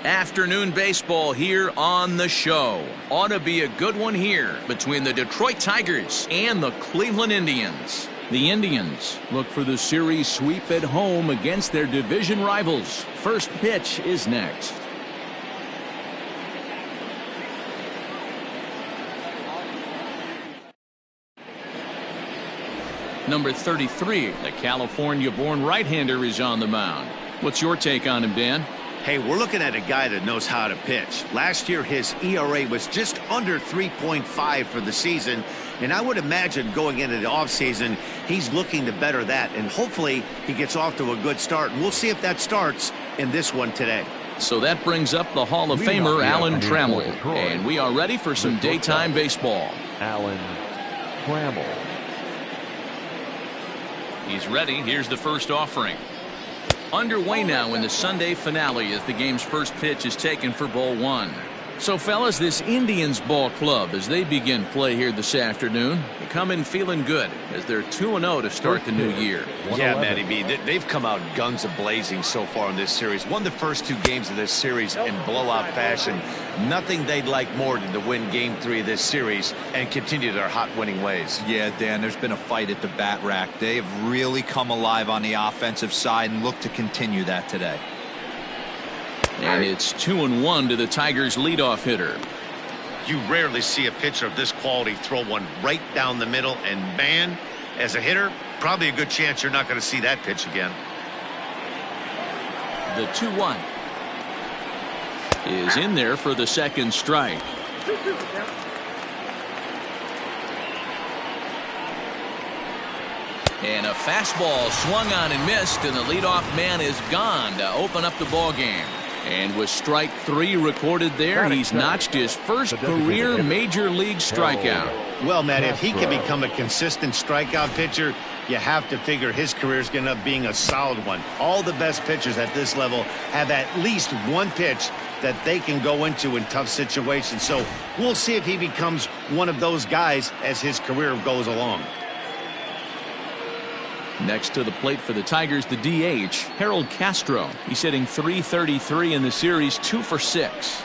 Afternoon baseball here on the show. Ought to be a good one here between the Detroit Tigers and the Cleveland Indians. The Indians look for the series sweep at home against their division rivals. First pitch is next. Number 33, the California-born right-hander, is on the mound. What's your take on him, Dan? Hey, we're looking at a guy that knows how to pitch. Last year, his ERA was just under 3.5 for the season, and I would imagine going into the offseason, he's looking to better that, and hopefully he gets off to a good start. And we'll see if that starts in this one today. So that brings up the Hall of Famer Alan Trammell, and we are ready for some daytime baseball. Alan Trammell. He's ready. Here's the first offering. Underway now in the Sunday finale as the game's first pitch is taken for ball one. So, fellas, this Indians ball club, as they begin play here this afternoon, they come in feeling good as they're 2-0 to start the new year. Yeah, Matty B, they've come out guns a-blazing so far in this series. Won the first two games of this series in blowout fashion. Nothing they'd like more than to win Game 3 of this series and continue their hot winning ways. Yeah, Dan, there's been a fight at the bat rack. They have really come alive on the offensive side and look to continue that today. And it's 2-1 to the Tigers' leadoff hitter. You rarely see a pitcher of this quality throw one right down the middle, and man, as a hitter, probably a good chance you're not going to see that pitch again. The 2-1 is in there for the second strike. And a fastball swung on and missed, and the leadoff man is gone to open up the ball game. And with strike 3 recorded there, he's notched his first career major league strikeout. Well, Matt, if he can become a consistent strikeout pitcher, you have to figure his career is going to end up being a solid one. All the best pitchers at this level have at least one pitch that they can go into in tough situations. So we'll see if he becomes one of those guys as his career goes along. Next to the plate for the Tigers, the DH, Harold Castro. He's hitting .333 in the series, 2 for 6.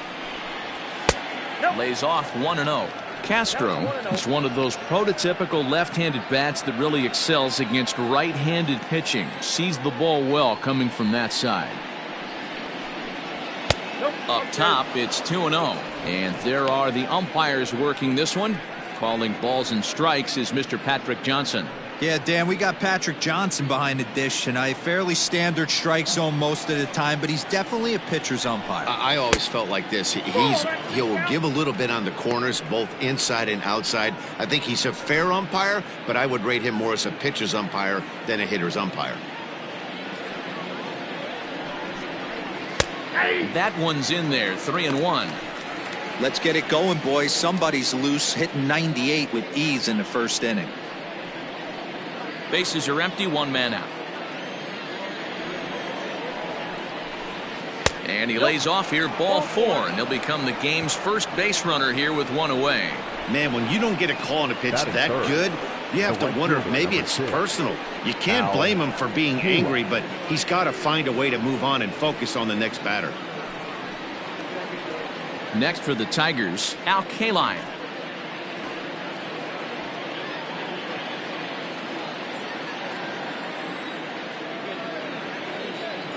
Lays off 1-0. Castro is one of those prototypical left-handed bats that really excels against right-handed pitching. Sees the ball well coming from that side. Up top, it's 2-0. And there are the umpires working this one. Calling balls and strikes is Mr. Patrick Johnson. Yeah, Dan, we got Patrick Johnson behind the dish tonight. Fairly standard strike zone most of the time, but he's definitely a pitcher's umpire. I always felt like this. He'll give a little bit on the corners, both inside and outside. I think he's a fair umpire, but I would rate him more as a pitcher's umpire than a hitter's umpire. That one's in there, 3-1. Let's get it going, boys. Somebody's loose, hitting 98 with ease in the first inning. Bases are empty, one man out. And he lays off here, ball 4, and he'll become the game's first base runner here with one away. Man, when you don't get a call on a pitch that good, you have to wonder if maybe it's personal. You can't blame him for being angry, but he's got to find a way to move on and focus on the next batter. Next for the Tigers, Al Kaline.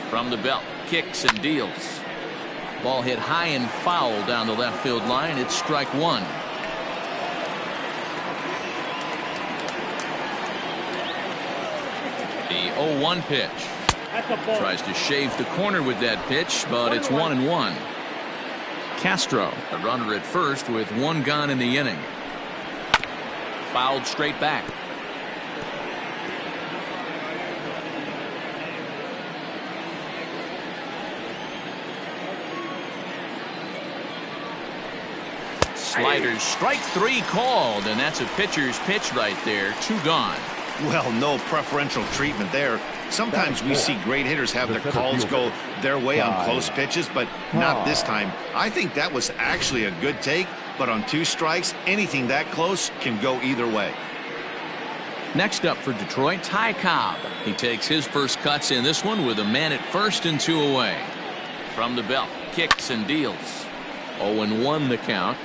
From the belt, kicks and deals. Ball hit high and foul down the left field line. It's strike 1. The 0-1 pitch. Tries to shave the corner with that pitch, but it's 1-1. Castro, a runner at first with 1 gone in the inning. Fouled straight back. Sliders, strike 3 called, and that's a pitcher's pitch right there. 2 gone. Well, no preferential treatment there. Sometimes we see great hitters have their calls go their way on close pitches, but not this time. I think that was actually a good take, but on 2 strikes, anything that close can go either way. Next up for Detroit, Ty Cobb. He takes his first cuts in this one with a man at first and 2 away. From the belt, kicks and deals. 0-1 the count.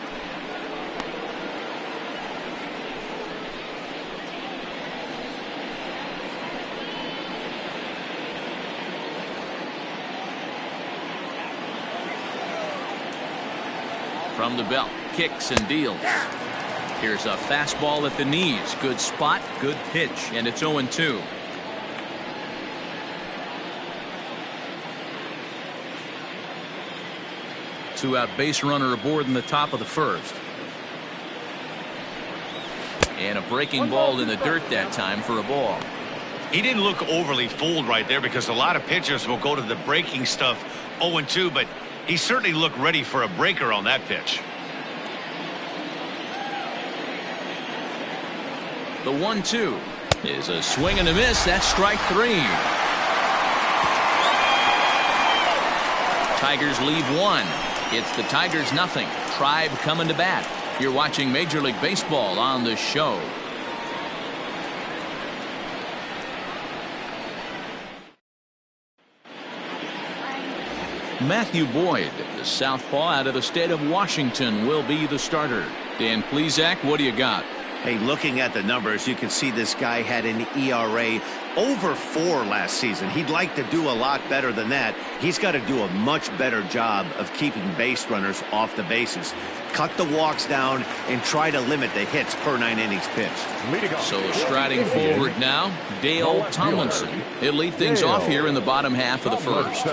From the belt, kicks and deals. Here's a fastball at the knees. Good spot, good pitch, and it's 0-2. Two-out base runner aboard in the top of the first. And a breaking ball in the dirt that time for a ball. He didn't look overly fooled right there, because a lot of pitchers will go to the breaking stuff 0-2, but he certainly looked ready for a breaker on that pitch. The 1-2 is a swing and a miss. That's strike 3. Tigers leave 1. It's the Tigers nothing. Tribe coming to bat. You're watching Major League Baseball on the show. Matthew Boyd, the southpaw out of the state of Washington, will be the starter. Dan Plesac, what do you got? Hey, looking at the numbers, you can see this guy had an ERA over 4 last season. He'd like to do a lot better than that. He's got to do a much better job of keeping base runners off the bases. Cut the walks down and try to limit the hits per 9 innings pitched. So striding forward now, Dale Tomlinson. He'll lead things off here in the bottom half of the first.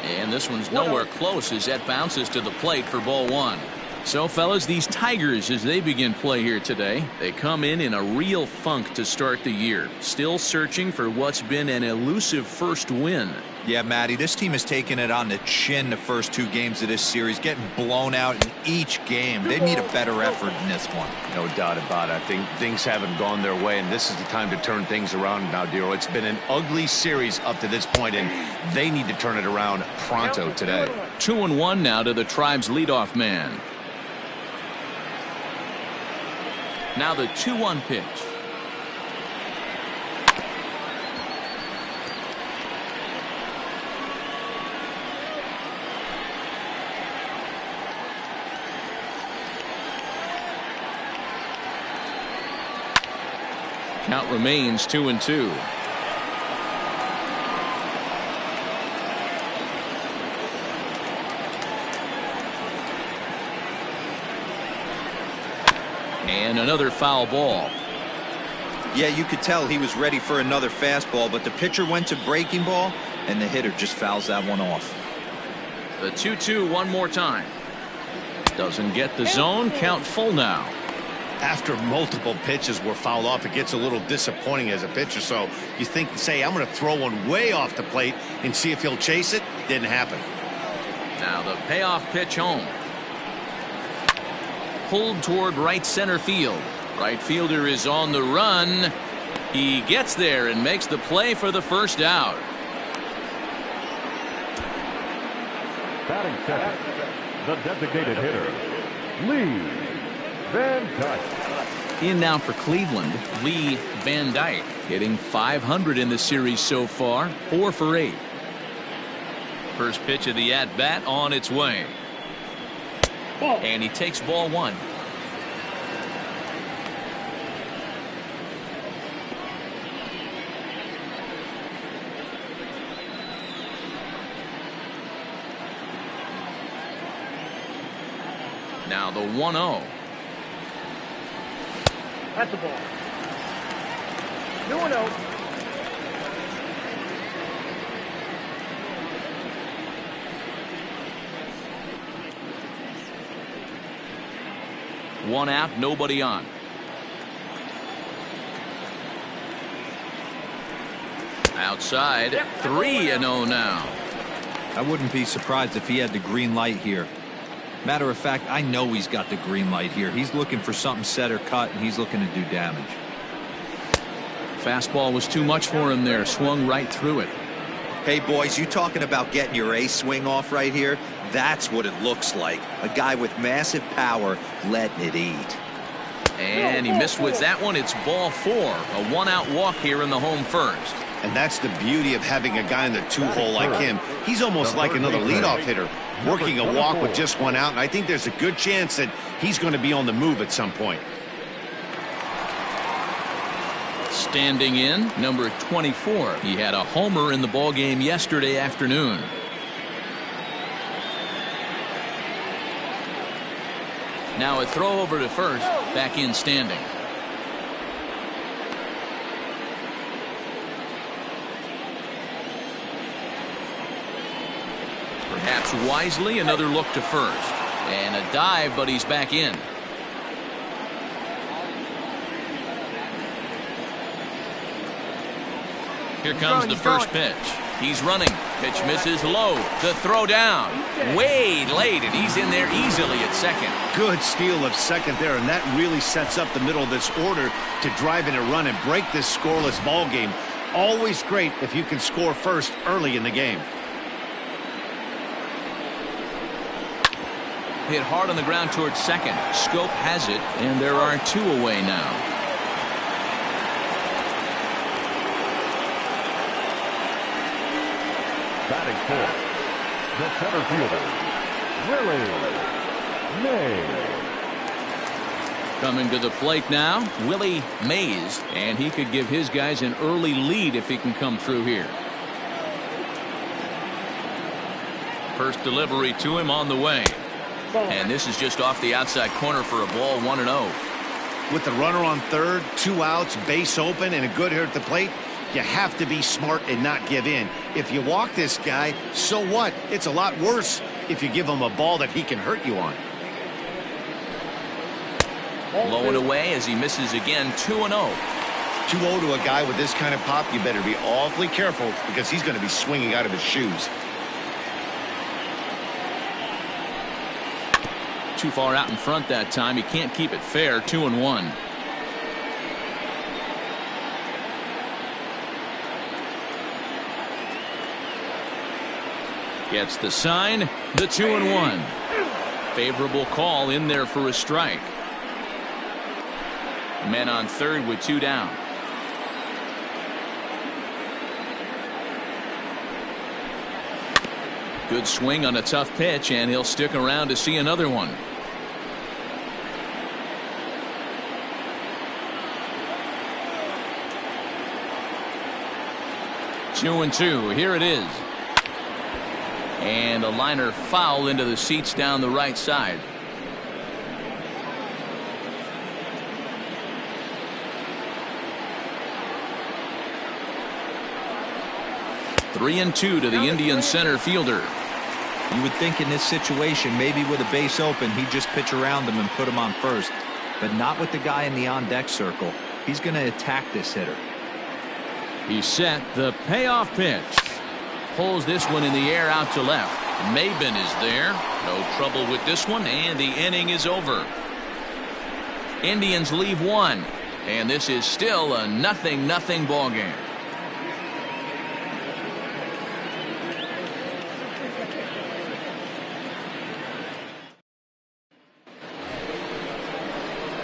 And this one's nowhere close as that bounces to the plate for ball 1. So, fellas, these Tigers, as they begin play here today, they come in a real funk to start the year. Still searching for what's been an elusive first win. Yeah, Matty, this team has taken it on the chin the first 2 games of this series, getting blown out in each game. They need a better effort in this one. No doubt about it. I think things haven't gone their way, and this is the time to turn things around now, Dero. It's been an ugly series up to this point, and they need to turn it around pronto today. 2-1 now to the Tribe's leadoff man. Now the 2-1 pitch. Count remains 2-2. And another foul ball. Yeah, you could tell he was ready for another fastball, but the pitcher went to breaking ball, and the hitter just fouls that one off. The 2-2 one more time. Doesn't get the zone. Count full now. After multiple pitches were fouled off, it gets a little disappointing as a pitcher. So you think, say, I'm going to throw one way off the plate and see if he'll chase it. Didn't happen. Now the payoff pitch home. Pulled toward right center field. Right fielder is on the run. He gets there and makes the play for the first out. Batting second, the designated hitter, Lee Van Dyke. In now for Cleveland, Lee Van Dyke, hitting .500 in the series so far, 4 for 8. First pitch of the at-bat on its way. And he takes ball 1. Now the 1-0. That's the ball. 2-0. One out, nobody on. Outside, 3-0 now. I wouldn't be surprised if he had the green light here. Matter of fact, I know he's got the green light here. He's looking for something set or cut, and he's looking to do damage. Fastball was too much for him there. Swung right through it. Hey, boys, you talking about getting your ace swing off right here? That's what it looks like. A guy with massive power letting it eat. And he missed with that one. It's ball 4. A 1-out walk here in the home first. And that's the beauty of having a guy in the two-hole like him. He's almost like another leadoff hitter, working a walk with just one out, and I think there's a good chance that he's going to be on the move at some point. Standing in, number 24. He had a homer in the ballgame yesterday afternoon. Now a throw over to first, back in standing. Perhaps wisely, another look to first. And a dive, but he's back in. Here comes the first pitch. He's running. Pitch misses low. The throw down. Way late, and he's in there easily at second. Good steal of second there, and that really sets up the middle of this order to drive in a run and break this scoreless ball game. Always great if you can score first early in the game. Hit hard on the ground towards second. Scope has it, and there are two away now. Batting fourth, the center fielder, Willie Mays. Coming to the plate now, Willie Mays, and he could give his guys an early lead if he can come through here. First delivery to him on the way. And this is just off the outside corner for a ball, 1-0. With the runner on third, 2 outs, base open, and a good hitter at the plate, you have to be smart and not give in. If you walk this guy, so what? It's a lot worse if you give him a ball that he can hurt you on. Low and away as he misses again, 2-0. 2-0 to a guy with this kind of pop, you better be awfully careful because he's going to be swinging out of his shoes. Too far out in front that time. He can't keep it fair. 2-1. Gets the sign. The 2-1. Favorable call in there for a strike. Men on third with 2 down. Good swing on a tough pitch, and he'll stick around to see another one. Two and two. Here it is. And a liner foul into the seats down the right side. Three and two to the Indian center fielder. You would think in this situation, maybe with a base open, he'd just pitch around him and put him on first. But not with the guy in the on-deck circle. He's going to attack this hitter. He's set. The payoff pitch. Pulls this one in the air out to left. Maben is there. No trouble with this one, and the inning is over. Indians leave one, and this is still a 0-0 ball game.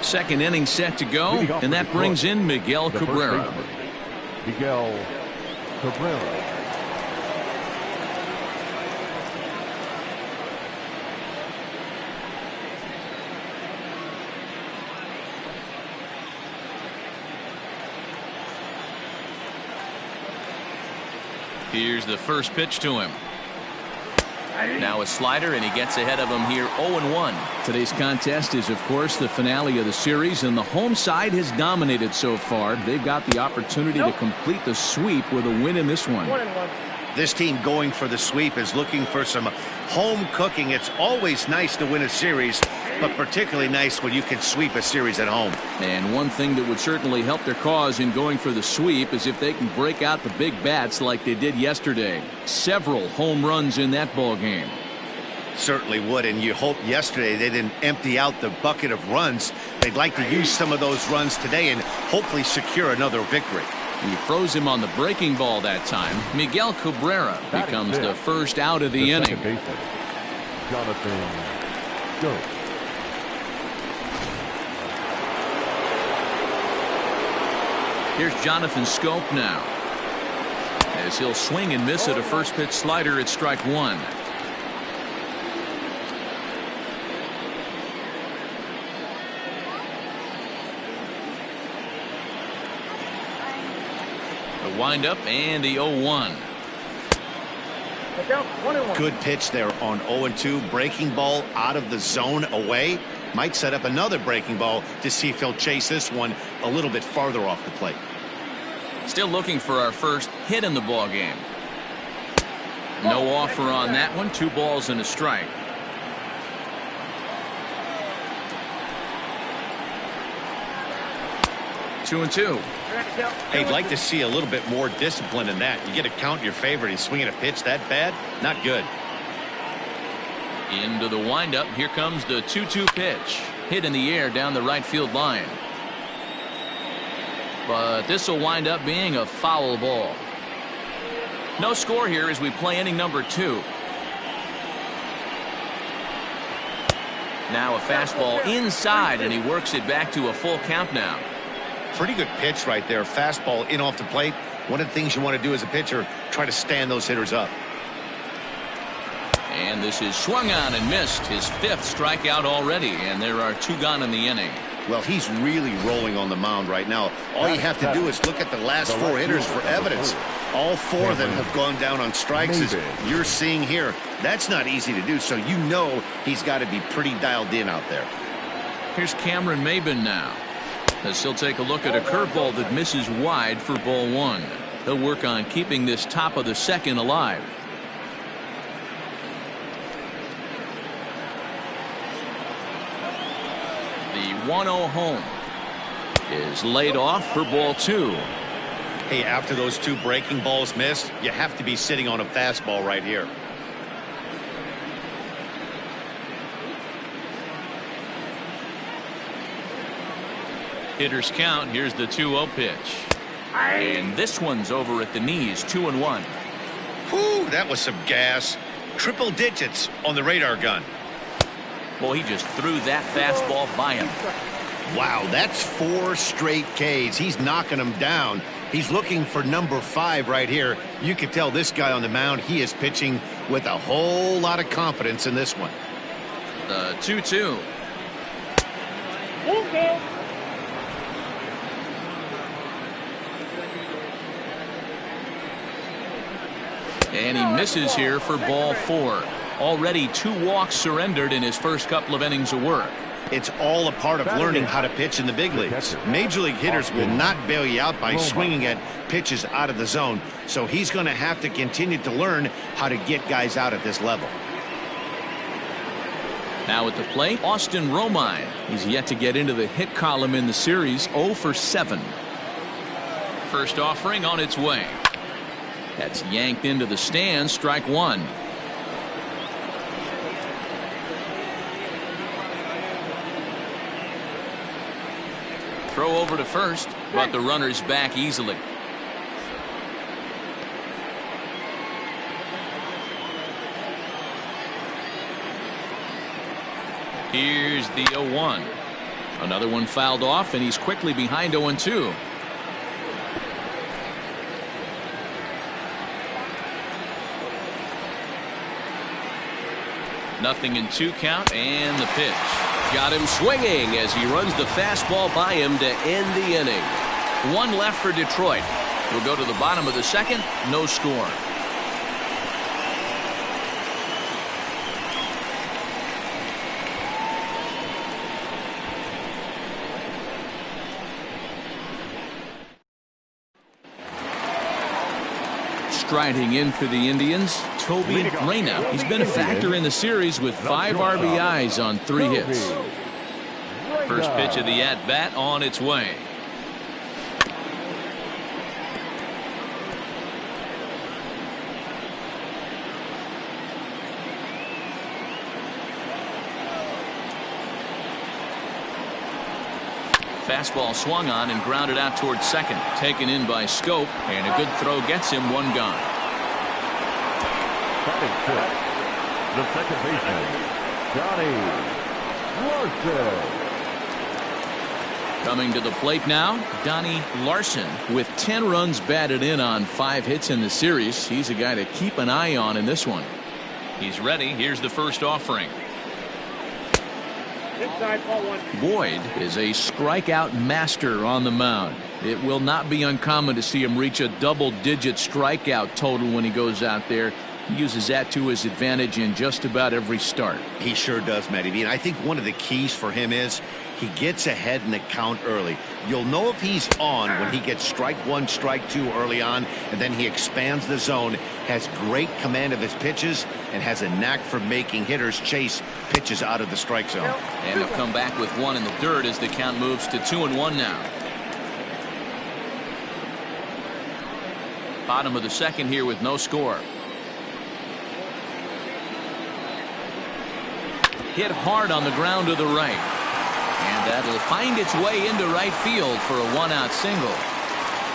Second inning set to go, and that brings in Miguel Cabrera. Miguel Cabrera. Here's the first pitch to him. Now a slider, and he gets ahead of him here, 0-1. Today's contest is, of course, the finale of the series, and the home side has dominated so far. They've got the opportunity to complete the sweep with a win in this one. This team going for the sweep is looking for some home cooking. It's always nice to win a series, but particularly nice when you can sweep a series at home. And one thing that would certainly help their cause in going for the sweep is if they can break out the big bats like they did yesterday. Several home runs in that ball game. Certainly would, and you hope yesterday they didn't empty out the bucket of runs. They'd like to use some of those runs today and hopefully secure another victory. He throws him on the breaking ball that time. Miguel Cabrera becomes the first out of the inning. Jonathan Go. Here's Jonathan Scope now. as he'll swing and miss at a first pitch slider at strike one. The windup and the 0-1. Good pitch there on 0-2. Breaking ball out of the zone away. Might set up another breaking ball to see if he'll chase this one a little bit farther off the plate. Still looking for our first hit in the ball game. No offer on that one. 2 balls and a strike. Two and two. Hey, I'd like to see a little bit more discipline in that. You get a count in your favor. He's swinging a pitch that bad. Not good. Into the windup. Here comes the 2-2 pitch. Hit in the air down the right field line. But this will wind up being a foul ball. No score here as we play inning number 2. Now a fastball inside, and he works it back to a full count now. Pretty good pitch right there. Fastball in off the plate. One of the things you want to do as a pitcher, try to stand those hitters up. And this is swung on and missed. His 5th strikeout already, and there are 2 gone in the inning. Well, he's really rolling on the mound right now. All you have to do is look at the last 4 hitters for evidence. All 4 of them have gone down on strikes, as you're seeing here. That's not easy to do, so you know he's got to be pretty dialed in out there. Here's Cameron Maben now, as he'll take a look at a curveball that misses wide for ball 1. He'll work on keeping this top of the 2nd alive. The 1-0 home is laid off for ball 2. Hey, after those 2 breaking balls missed, you have to be sitting on a fastball right here. Hitters count. Here's the 2-0 pitch. And this one's over at the knees. 2-1. Whew, that was some gas. Triple digits on the radar gun. Boy, he just threw that fastball by him. Wow, that's 4 straight Ks. He's knocking them down. He's looking for number 5 right here. You can tell this guy on the mound, he is pitching with a whole lot of confidence in this one. The 2-2. And he misses here for ball 4. Already 2 walks surrendered in his first couple of innings of work. It's all a part of learning how to pitch in the big leagues. Major league hitters will not bail you out by swinging at pitches out of the zone. So he's going to have to continue to learn how to get guys out at this level. Now at the plate, Austin Romine. He's yet to get into the hit column in the series. 0 for 7. First offering on its way. That's yanked into the stands. Strike 1. Throw over to first, but the runner's back easily. Here's the 0-1. Another one fouled off, and he's quickly behind 0-2. Nothing in 2 count, and the pitch. Got him swinging as he runs the fastball by him to end the inning. 1 left for Detroit. We'll go to the bottom of the 2nd. No score. Striding in for the Indians, Toby Reyna. He's been a factor in the series with 5 RBIs on 3 hits. First pitch of the at-bat on its way. Fastball swung on and grounded out towards second. Taken in by Scope, and a good throw gets him 1 gone. Batting fifth, the second baseman, Johnny Larson. Coming to the plate now, Donnie Larson with 10 runs batted in on 5 hits in the series. He's a guy to keep an eye on in this one. He's ready. Here's the first offering. Boyd is a strikeout master on the mound. It will not be uncommon to see him reach a double-digit strikeout total when he goes out there. He uses that to his advantage in just about every start. He sure does, Matty. And I think one of the keys for him is he gets ahead in the count early. You'll know if he's on when he gets strike 1, strike 2 early on, and then he expands the zone, has great command of his pitches, and has a knack for making hitters chase pitches out of the strike zone. And he'll come back with 1 in the dirt as the count moves to 2-1 now. Bottom of the second here with no score. Hit hard on the ground to the right. And that'll find its way into right field for a 1-out single.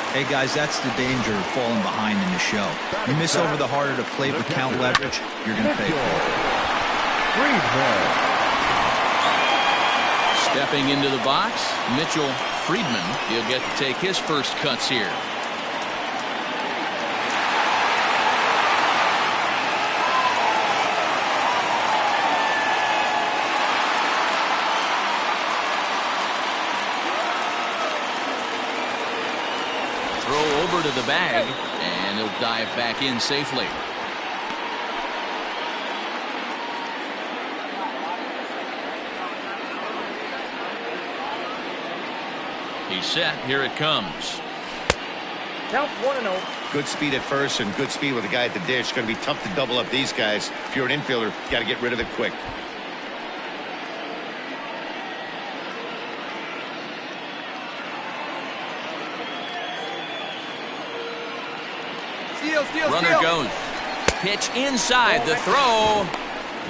Hey guys, that's the danger of falling behind in the show. You miss over the harder to plate with count leverage, you're going to pay for it. Stepping into the box, Mitchell Friedman. He'll get to take his first cuts here. Over to the bag, and he'll dive back in safely. He's set. Here it comes. Count 1-0. Good speed at first and good speed with the guy at the dish. It's going to be tough to double up these guys. If you're an infielder, you got to get rid of it quick. Runner goes. Pitch inside. The throw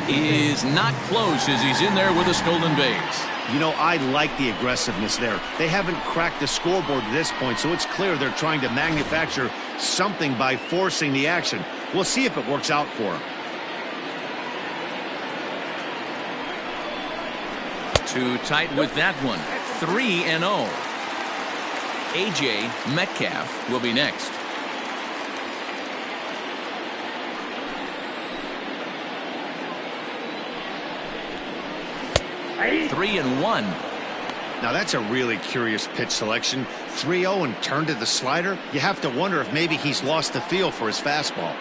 is not close as he's in there with a stolen base. You know, I like the aggressiveness there. They haven't cracked the scoreboard at this point, so it's clear they're trying to manufacture something by forcing the action. We'll see if it works out for them. Too tight with that one. 3-0. A.J. Metcalf will be next. 3-1. Now that's a really curious pitch selection. 3-0 and turned to the slider. You have to wonder if maybe he's lost the feel for his fastball.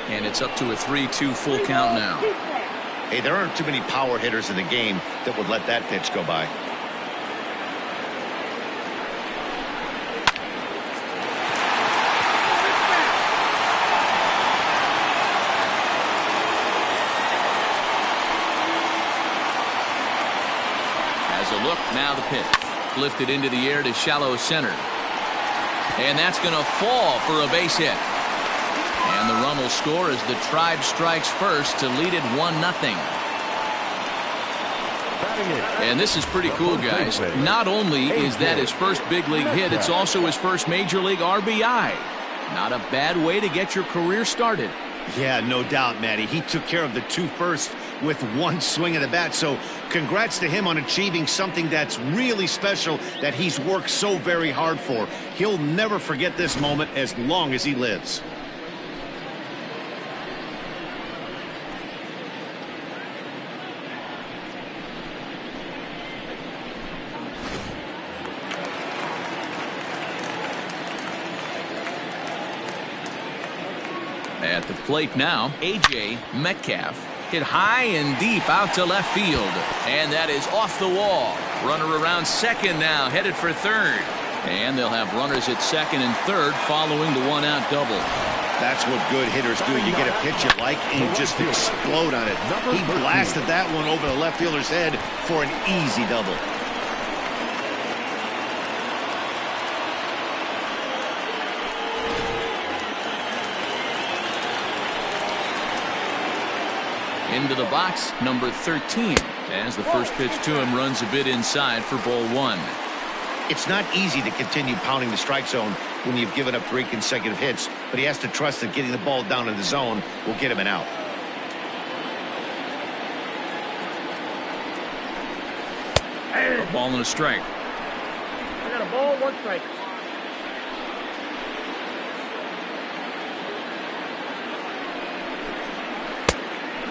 And it's up to a 3-2 full count now. Hey, there aren't too many power hitters in the game that would let that pitch go by. A look, now the pitch. Lifted into the air to shallow center. And that's going to fall for a base hit. And the run will score as the Tribe strikes first to lead it 1-0. And this is pretty cool, guys. Not only is that his first big league hit, it's also his first major league RBI. Not a bad way to get your career started. Yeah, no doubt, Matty. He took care of the 2 firsts with 1 swing of the bat. So congrats to him on achieving something that's really special that he's worked so very hard for. He'll never forget this moment as long as he lives. At the plate now, A.J. Metcalf. Hit high and deep out to left field. And that is off the wall. Runner around second now, headed for third. And they'll have runners at second and third following the 1-out double. That's what good hitters do. You get a pitch you like and you just explode on it. He blasted that one over the left fielder's head for an easy double. Into the box, number 13, as the first pitch to him runs a bit inside for ball 1. It's not easy to continue pounding the strike zone when you've given up 3 consecutive hits, but he has to trust that getting the ball down in the zone will get him an out. A ball and a strike. I got a ball, 1 strike.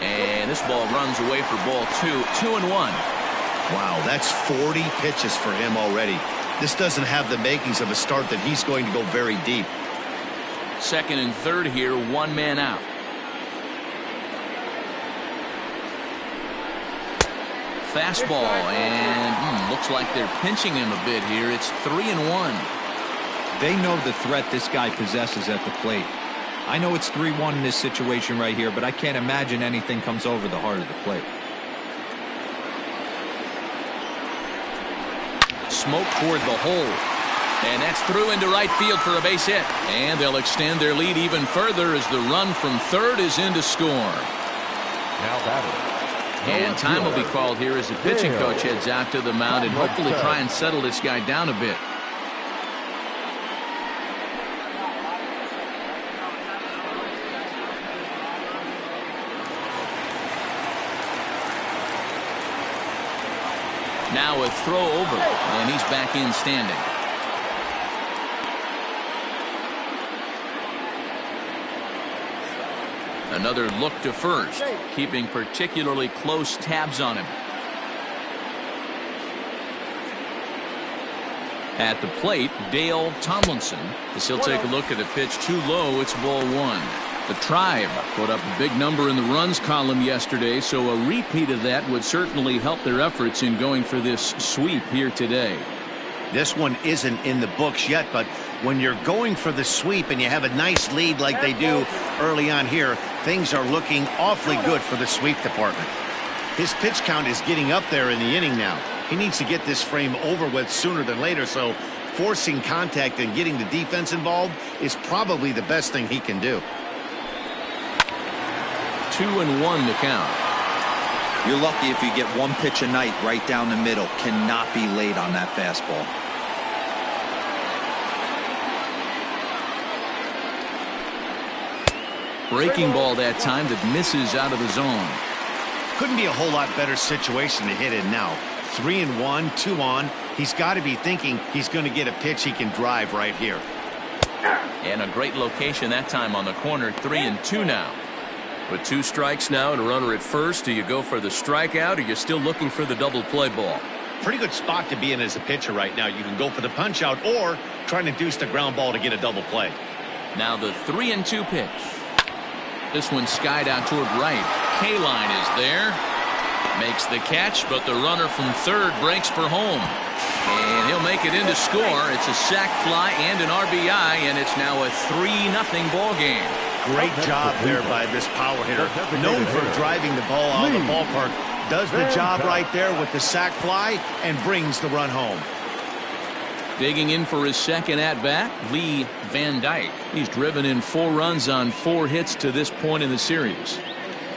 And this ball runs away for ball 2. 2-1. Wow, that's 40 pitches for him already. This doesn't have the makings of a start that he's going to go very deep. Second and third here, 1 man out. Fastball, and looks like they're pinching him a bit here. It's 3-1. They know the threat this guy possesses at the plate. I know it's 3-1 in this situation right here, but I can't imagine anything comes over the heart of the plate. Smoke toward the hole. And that's through into right field for a base hit. And they'll extend their lead even further as the run from third is in to score. Now batting. And time will be called here as the pitching coach heads out to the mound and hopefully try and settle this guy down a bit. Now a throw over, and he's back in standing. Another look to first, keeping particularly close tabs on him. At the plate, Dale Tomlinson, as he'll take a look at a pitch too low. It's ball 1. The Tribe put up a big number in the runs column yesterday, so a repeat of that would certainly help their efforts in going for this sweep here today. This one isn't in the books yet, but when you're going for the sweep and you have a nice lead like they do early on here, things are looking awfully good for the sweep department. His pitch count is getting up there in the inning now. He needs to get this frame over with sooner than later, so forcing contact and getting the defense involved is probably the best thing he can do. 2-1 to count. You're lucky if you get 1 pitch a night right down the middle. Cannot be late on that fastball. Breaking ball that time that misses out of the zone. Couldn't be a whole lot better situation to hit in now. 3-1, 2 on. He's got to be thinking he's going to get a pitch he can drive right here. And a great location that time on the corner. 3-2 now. With 2 strikes now and a runner at first, do you go for the strikeout or you're still looking for the double play ball? Pretty good spot to be in as a pitcher right now. You can go for the punch out or try and induce the ground ball to get a double play. Now the 3-2 pitch. This one skied out toward right. K-line is there. Makes the catch, but the runner from third breaks for home. And he'll make it in to score. It's a sac fly and an RBI, and it's now a 3-0 ball game. Great job there by this power hitter. Known for driving the ball out of the ballpark. Does the job right there with the sac fly and brings the run home. Digging in for his second at-bat, Lee Van Dyke. He's driven in 4 runs on 4 hits to this point in the series.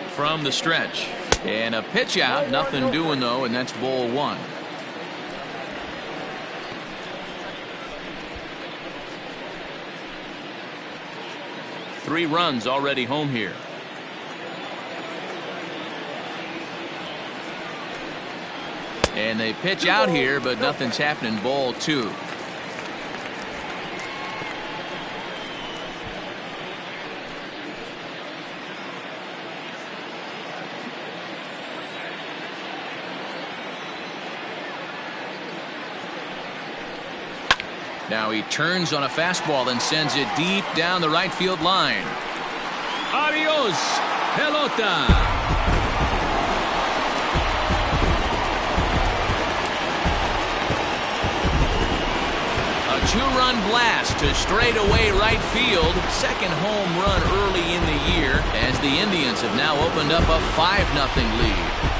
From the stretch. And a pitch out. Nothing doing, though, and that's ball 1. Three runs already home here. And they pitch out here, but nothing's happening. Ball 2. Now he turns on a fastball and sends it deep down the right field line. Adios, pelota. A 2-run blast to straightaway right field. Second home run early in the year as the Indians have now opened up a 5-0 lead.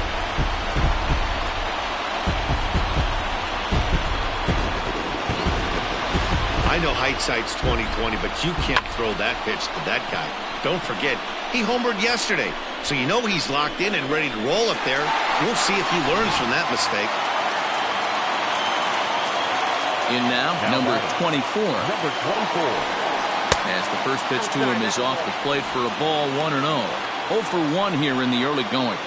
I know hindsight's 20/20, but you can't throw that pitch to that guy. Don't forget, he homered yesterday, so you know he's locked in and ready to roll up there. We'll see if he learns from that mistake. In now, number 24. Number 24. As the first pitch to him is off the plate for a ball, 1-0. 0 for 1 here in the early going.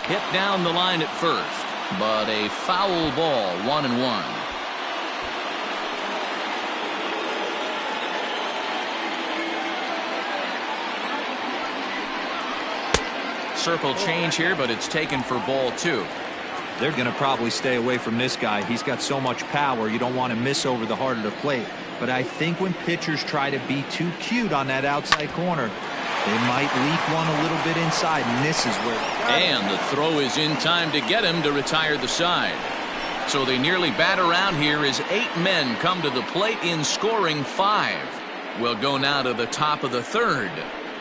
Hit down the line at first, but a foul ball, 1-1. Circle change here, but it's taken for ball 2. They're going to probably stay away from this guy. He's got so much power, you don't want to miss over the heart of the plate. But I think when pitchers try to be too cute on that outside corner, they might leak one a little bit inside, and this is where... And the throw is in time to get him to retire the side. So they nearly bat around here as 8 men come to the plate in scoring 5. We'll go now to the top of the third.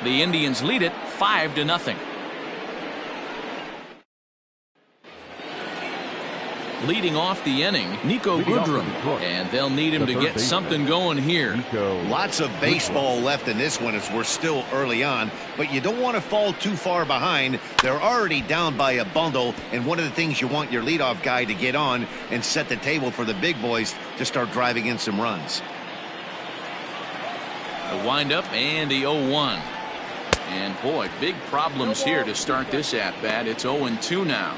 The Indians lead it 5-0. Leading off the inning, Nico Goodrum, and they'll need him to get something going here. Lots of baseball left in this one as we're still early on, but you don't want to fall too far behind. They're already down by a bundle, and one of the things you want your leadoff guy to get on and set the table for the big boys to start driving in some runs. The windup and the 0-1. And boy, big problems here to start this at-bat. It's 0-2 now.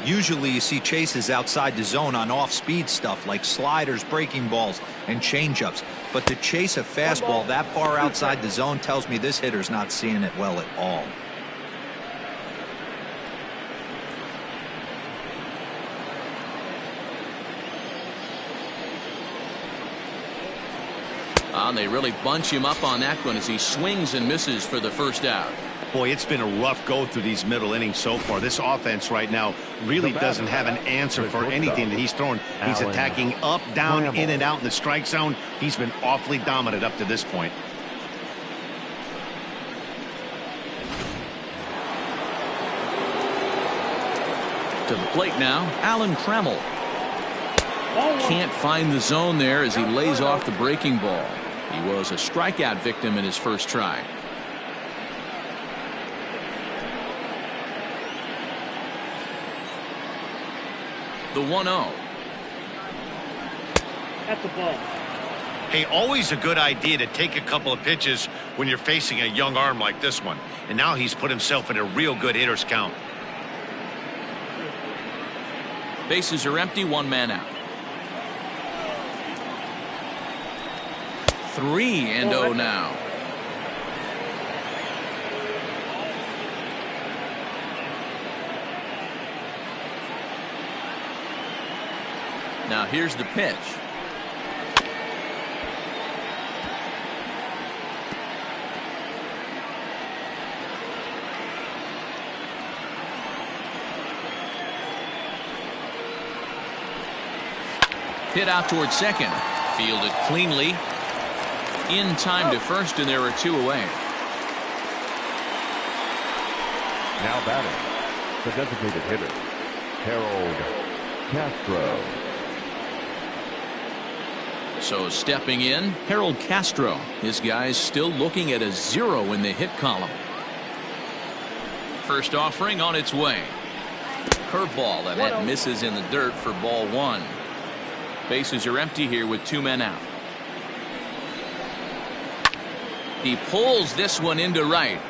Usually you see chases outside the zone on off-speed stuff like sliders, breaking balls, and changeups. But to chase a fastball that far outside the zone tells me this hitter's not seeing it well at all. They really bunch him up on that one as he swings and misses for the first out. Boy, it's been a rough go through these middle innings so far. This offense right now really doesn't have an answer for anything that he's throwing. He's attacking up, down, in and out in the strike zone. He's been awfully dominant up to this point. To the plate now, Alan Trammell. Can't find the zone there as he lays off the breaking ball. He was a strikeout victim in his first try. The 1-0. At the ball. Hey, always a good idea to take a couple of pitches when you're facing a young arm like this one. And now he's put himself in a real good hitter's count. Bases are empty, 1 man out. 3-0 now. Now here's the pitch. Hit out towards second. Fielded cleanly. In time to first, and there are 2 away. Now batting, the designated hitter, Harold Castro. So stepping in, Harold Castro. His guys still looking at a 0 in the hit column. First offering on its way. Curveball, and that misses in the dirt for ball 1. Bases are empty here with 2 men out. He pulls this one into right,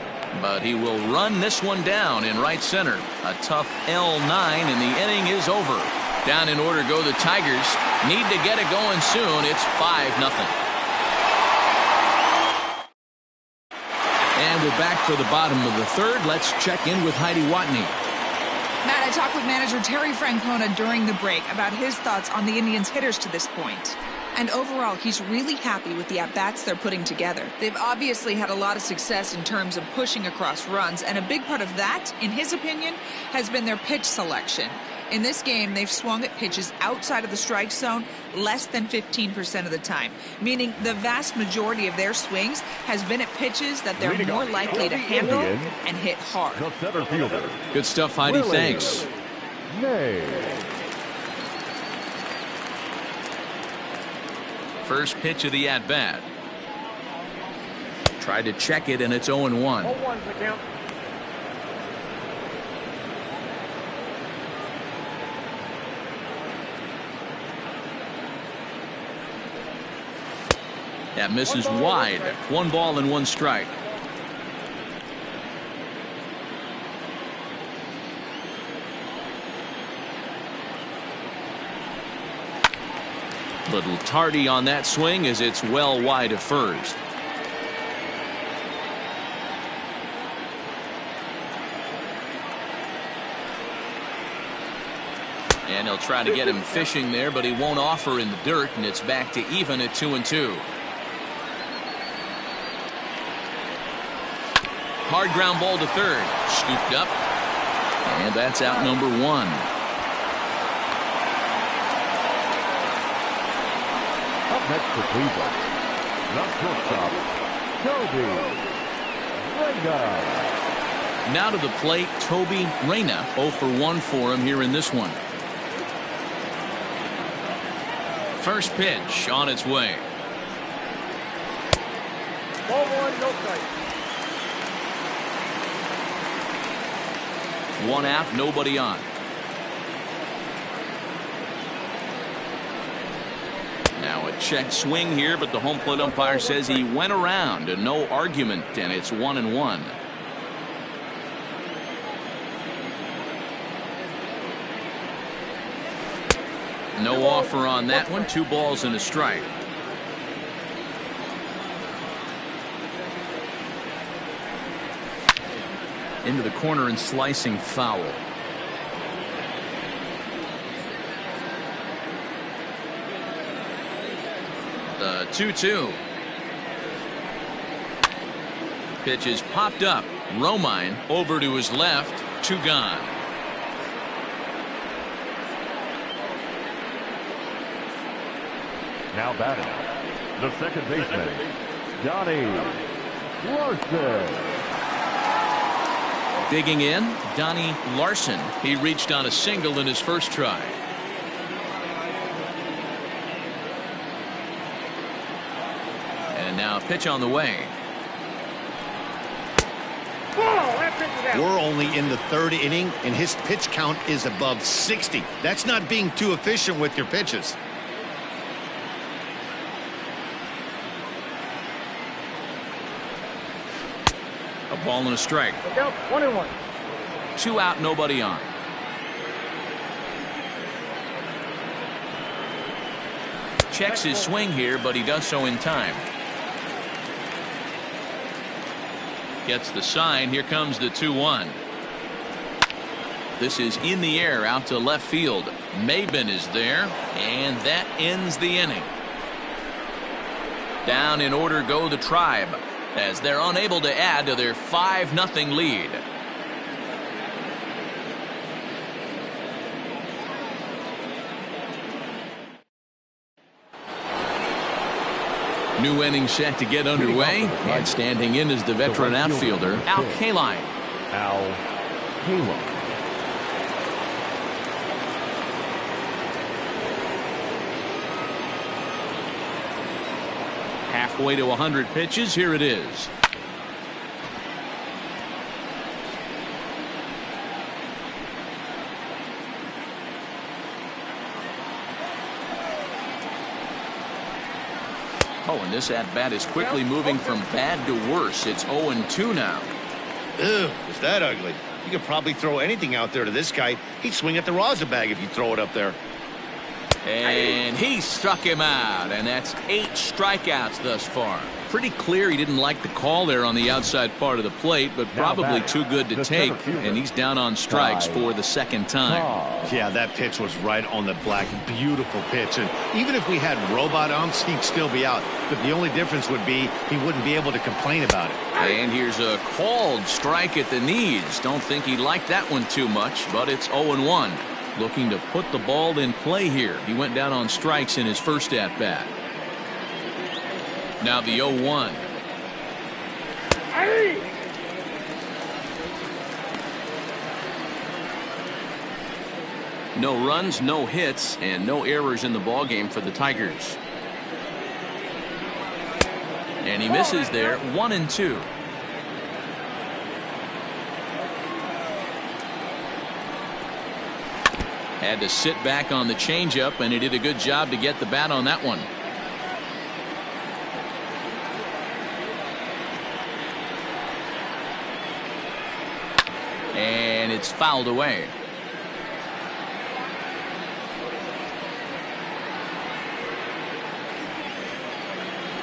but he will run this one down in right center. A tough L9, and the inning is over. Down in order go the Tigers. Need to get it going soon. It's 5-0. And we're back for the bottom of the third. Let's check in with Heidi Watney. Matt, I talked with manager Terry Francona during the break about his thoughts on the Indians' hitters to this point. And overall, he's really happy with the at-bats they're putting together. They've obviously had a lot of success in terms of pushing across runs, and a big part of that, in his opinion, has been their pitch selection. In this game, they've swung at pitches outside of the strike zone less than 15% of the time, meaning the vast majority of their swings has been at pitches that they're more likely to handle and hit hard. The center fielder. Good stuff, Heidi. Thanks. First pitch of the at-bat. Tried to check it, and it's 0-1. 0-1's the count. That misses wide. 1 ball and 1 strike. Little tardy on that swing as it's well wide of first. And he'll try to get him fishing there, but he won't offer in the dirt, and it's back to even at 2-2. Hard ground ball to third. Scooped up. And that's out number 1. Up next for Cleveland, the shortstop, Toby Reyna. Now to the plate, Toby Reyna. 0 for 1 for him here in this one. First pitch on its way. Ball 1, no strike. 1 out, nobody on. Now a check swing here, but the home plate umpire says he went around and no argument, and it's 1-1. No offer on that one. 2 balls and a strike. Into the corner and slicing foul. The 2-2. Pitch is popped up. Romine over to his left. 2 gone. Now batting, the second baseman, Johnny Larson. Digging in, Donnie Larson. He reached on a single in his first try. And now a pitch on the way. We're only in the 3rd inning, and his pitch count is above 60. That's not being too efficient with your pitches. A ball and a strike. Look out, 1-1. 2 out, nobody on. Checks his swing here, but he does so in time. Gets the sign. Here comes the 2-1. This is in the air out to left field. Maben is there, and that ends the inning. Down in order go the Tribe, as they're unable to add to their 5-0 lead. New inning set to get underway, and standing in is the veteran outfielder, Al Kaline. Al Kaline. Halfway to 100 pitches. Here it is. Oh, and this at-bat is quickly moving from bad to worse. It's 0-2 now. Ew, is that ugly? You could probably throw anything out there to this guy. He'd swing at the rosin bag if you throw it up there. And he struck him out, and that's 8 strikeouts thus far. Pretty clear he didn't like the call there on the outside part of the plate, but probably too good to take, and he's down on strikes for the second time. Yeah, that pitch was right on the black. Beautiful pitch, and even if we had robot umps, he'd still be out. But the only difference would be he wouldn't be able to complain about it. And here's a called strike at the knees. Don't think he liked that one too much, but it's 0-1. Looking to put the ball in play here. He went down on strikes in his first at-bat. Now the 0-1. No runs, no hits, and no errors in the ballgame for the Tigers. And he misses there, 1-2. Had to sit back on the changeup, and he did a good job to get the bat on that one. And it's fouled away.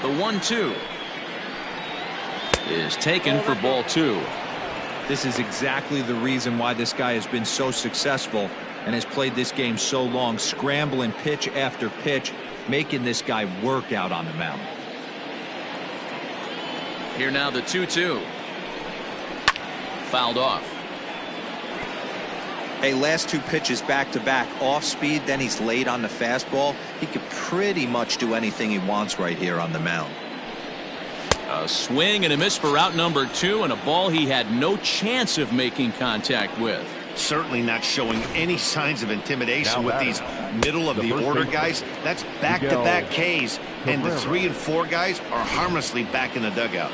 The 1-2 is taken for ball 2. This is exactly the reason why this guy has been so successful and has played this game so long, scrambling pitch after pitch, making this guy work out on the mound. Here now the 2-2. Fouled off. Hey, last 2 pitches back to back, off speed, then he's late on the fastball. He could pretty much do anything he wants right here on the mound. A swing and a miss for out number 2, and a ball he had no chance of making contact with. Certainly not showing any signs of intimidation with these middle of the order guys. That's back-to-back Ks, and the 3 and 4 guys are harmlessly back in the dugout.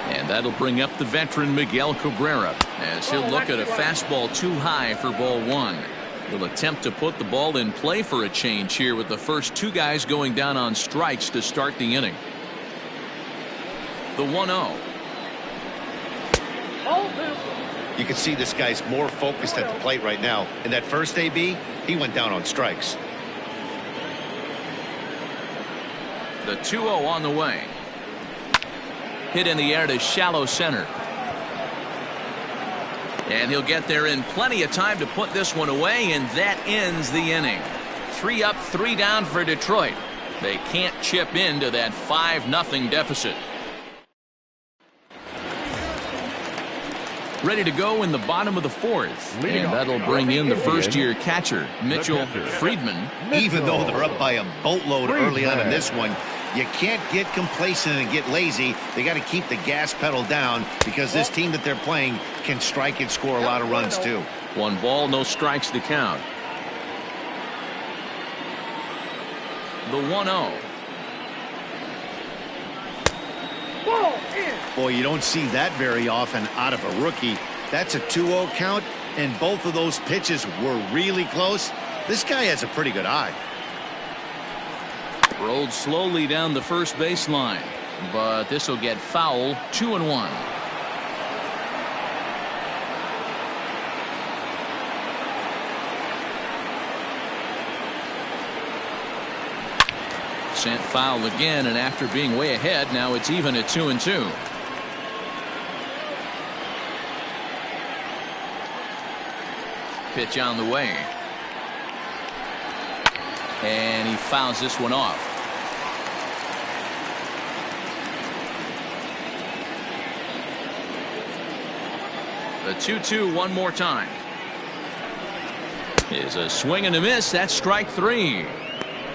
And that'll bring up the veteran Miguel Cabrera as he'll look at a fastball too high for ball 1. He'll attempt to put the ball in play for a change here with the first 2 guys going down on strikes to start the inning. The 1-0. You can see this guy's more focused at the plate right now. In that first AB, he went down on strikes. The 2-0 on the way. Hit in the air to shallow center. And he'll get there in plenty of time to put this one away, and that ends the inning. 3 up, 3 down for Detroit. They can't chip into that 5-0 deficit. Ready to go in the bottom of the 4th. And that'll bring in the first-year catcher, Mitchell Friedman. Even though they're up by a boatload early on in this one, you can't get complacent and get lazy. They got to keep the gas pedal down because this team that they're playing can strike and score a lot of runs too. 1 ball, no strikes to count. The 1-0. Boy, you don't see that very often out of a rookie. That's a 2-0 count, and both of those pitches were really close. This guy has a pretty good eye. Rolled slowly down the first baseline, but this will get foul. 2-1. Sent foul again, and after being way ahead, now it's even at 2-2. Pitch on the way. And he fouls this one off. The 2-2 one more time. Is a swing and a miss. That's strike 3.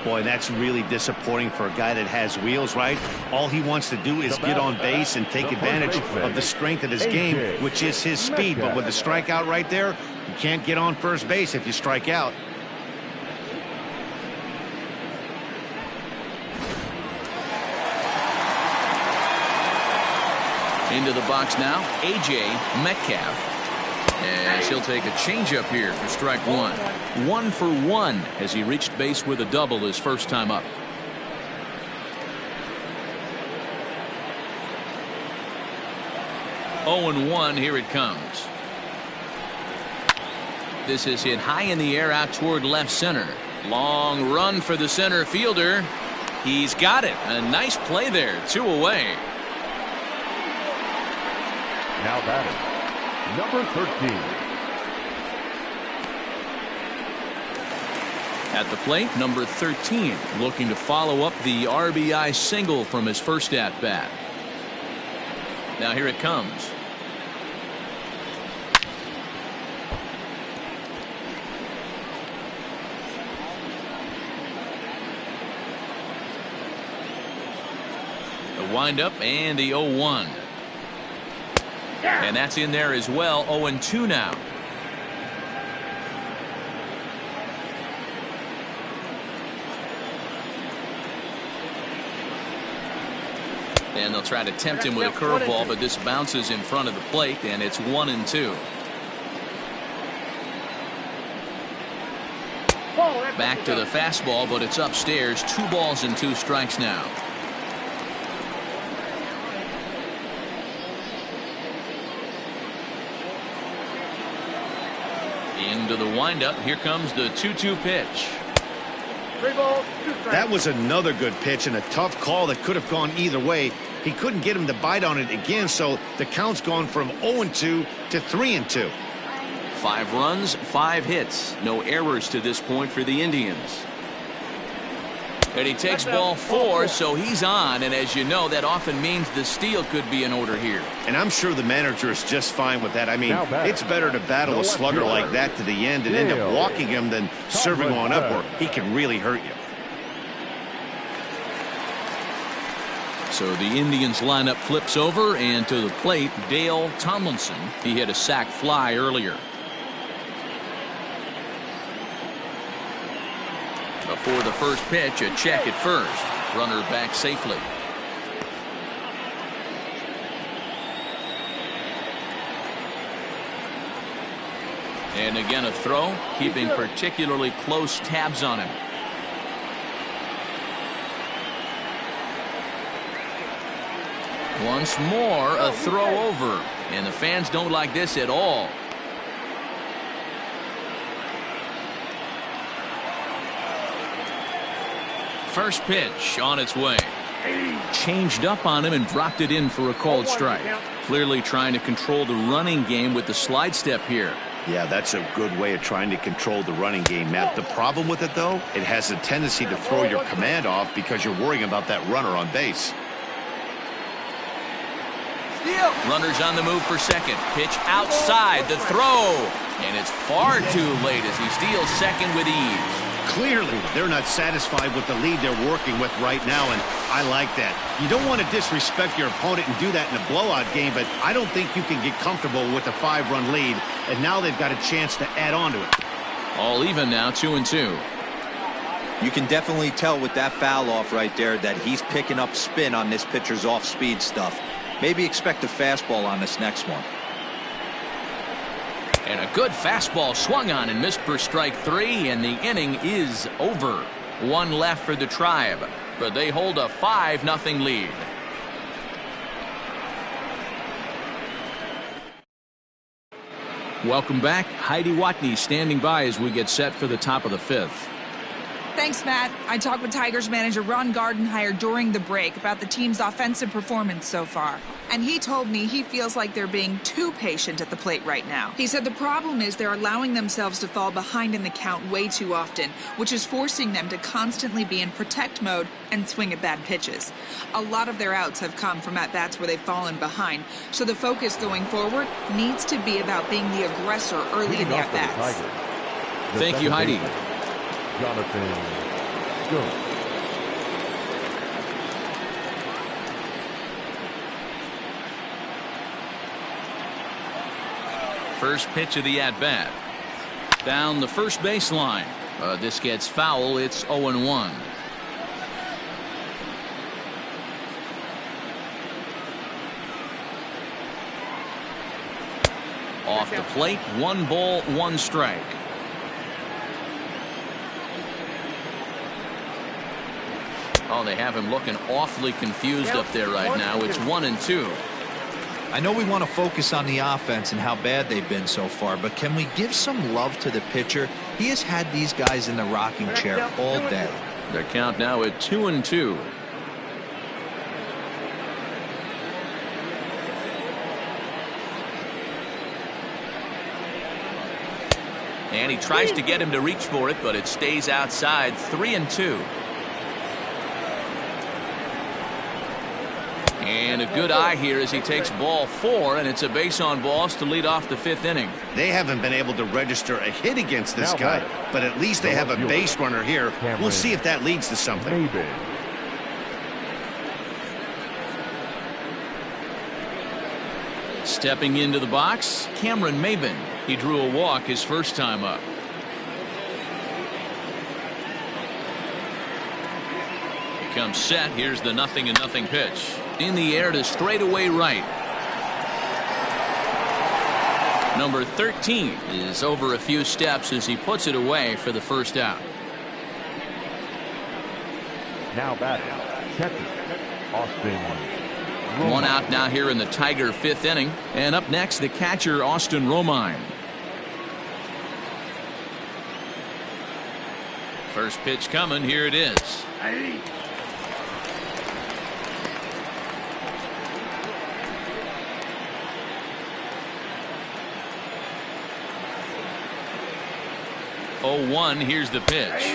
Boy, that's really disappointing for a guy that has wheels, right? All he wants to do is get on base and take advantage of the strength of his game, which is his speed. But with the strikeout right there, you can't get on first base if you strike out. Into the box now, A.J. Metcalf. As he'll take a changeup here for strike 1. 1 for 1 as he reached base with a double his first time up. Oh and 1, here it comes. This is hit high in the air out toward left center. Long run for the center fielder. He's got it. A nice play there. 2 away. Now batting, number 13. At the plate, number 13, looking to follow up the RBI single from his first at-bat. Now here it comes. The windup and the 0-1. And that's in there as well. 0-2 now. And they'll try to tempt him with a curveball, but this bounces in front of the plate, and it's 1-2. Back to the fastball, but it's upstairs. 2 balls and 2 strikes now. Into the windup. Here comes the 2-2 pitch. 3 balls, 2 strikes. That was another good pitch and a tough call that could have gone either way. He couldn't get him to bite on it again, so the count's gone from 0-2 to 3-2. 5 runs, 5 hits. No errors to this point for the Indians. And he takes ball 4, so he's on. And as you know, that often means the steal could be in order here. And I'm sure the manager is just fine with that. I mean, it's better to battle a slugger like that to the end and end up walking him than serving on up, or he can really hurt you. So the Indians lineup flips over, and to the plate, Dale Tomlinson. He hit a sac fly earlier. Before the first pitch, a check at first. Runner back safely. And again a throw, keeping particularly close tabs on him. Once more, a throw over. And the fans don't like this at all. First pitch on its way. Changed up on him and dropped it in for a called strike. Clearly trying to control the running game with the slide step here. Yeah, that's a good way of trying to control the running game, Matt. The problem with it, though, it has a tendency to throw your command off because you're worrying about that runner on base. Runners on the move for second. Pitch outside the throw. And it's far too late as he steals second with ease. Clearly, they're not satisfied with the lead they're working with right now, and I like that. You don't want to disrespect your opponent and do that in a blowout game, but I don't think you can get comfortable with a 5-run lead, and now they've got a chance to add on to it. All even now, 2-2. You can definitely tell with that foul off right there that he's picking up spin on this pitcher's off-speed stuff. Maybe expect a fastball on this next one. And a good fastball swung on and missed for strike 3, and the inning is over. 1 left for the Tribe, but they hold a 5-0 lead. Welcome back. Heidi Watney standing by as we get set for the top of the 5th. Thanks, Matt. I talked with Tigers manager Ron Gardenhire during the break about the team's offensive performance so far. And he told me he feels like they're being too patient at the plate right now. He said the problem is they're allowing themselves to fall behind in the count way too often, which is forcing them to constantly be in protect mode and swing at bad pitches. A lot of their outs have come from at-bats where they've fallen behind, so the focus going forward needs to be about being the aggressor early in the at-bats. Thank you, Heidi. Jonathan, go. First pitch of the at-bat. Down the first baseline. This gets foul. It's 0-1. Off the plate, 1 ball, 1 strike. Oh, they have him looking awfully confused up there right now. It's 1-2. I know we want to focus on the offense and how bad they've been so far, but can we give some love to the pitcher? He has had these guys in the rocking chair all day. Their count now at 2-2. And he tries to get him to reach for it, but it stays outside. 3-2. And a good eye here as he takes ball 4, and it's a base on balls to lead off the 5th inning. They haven't been able to register a hit against this guy, but at least they have a base runner here. We'll see if that leads to something. Stepping into the box, Cameron Maben. He drew a walk his first time up. Here comes set. Here's the 0-0 pitch. In the air to straightaway right. Number 13 is over a few steps as he puts it away for the first out. Now batting, catcher, Austin. One out now here in the Tiger 5th inning. And up next, the catcher, Austin Romine. First pitch coming. Here it is. Hey. 0-1. Here's the pitch.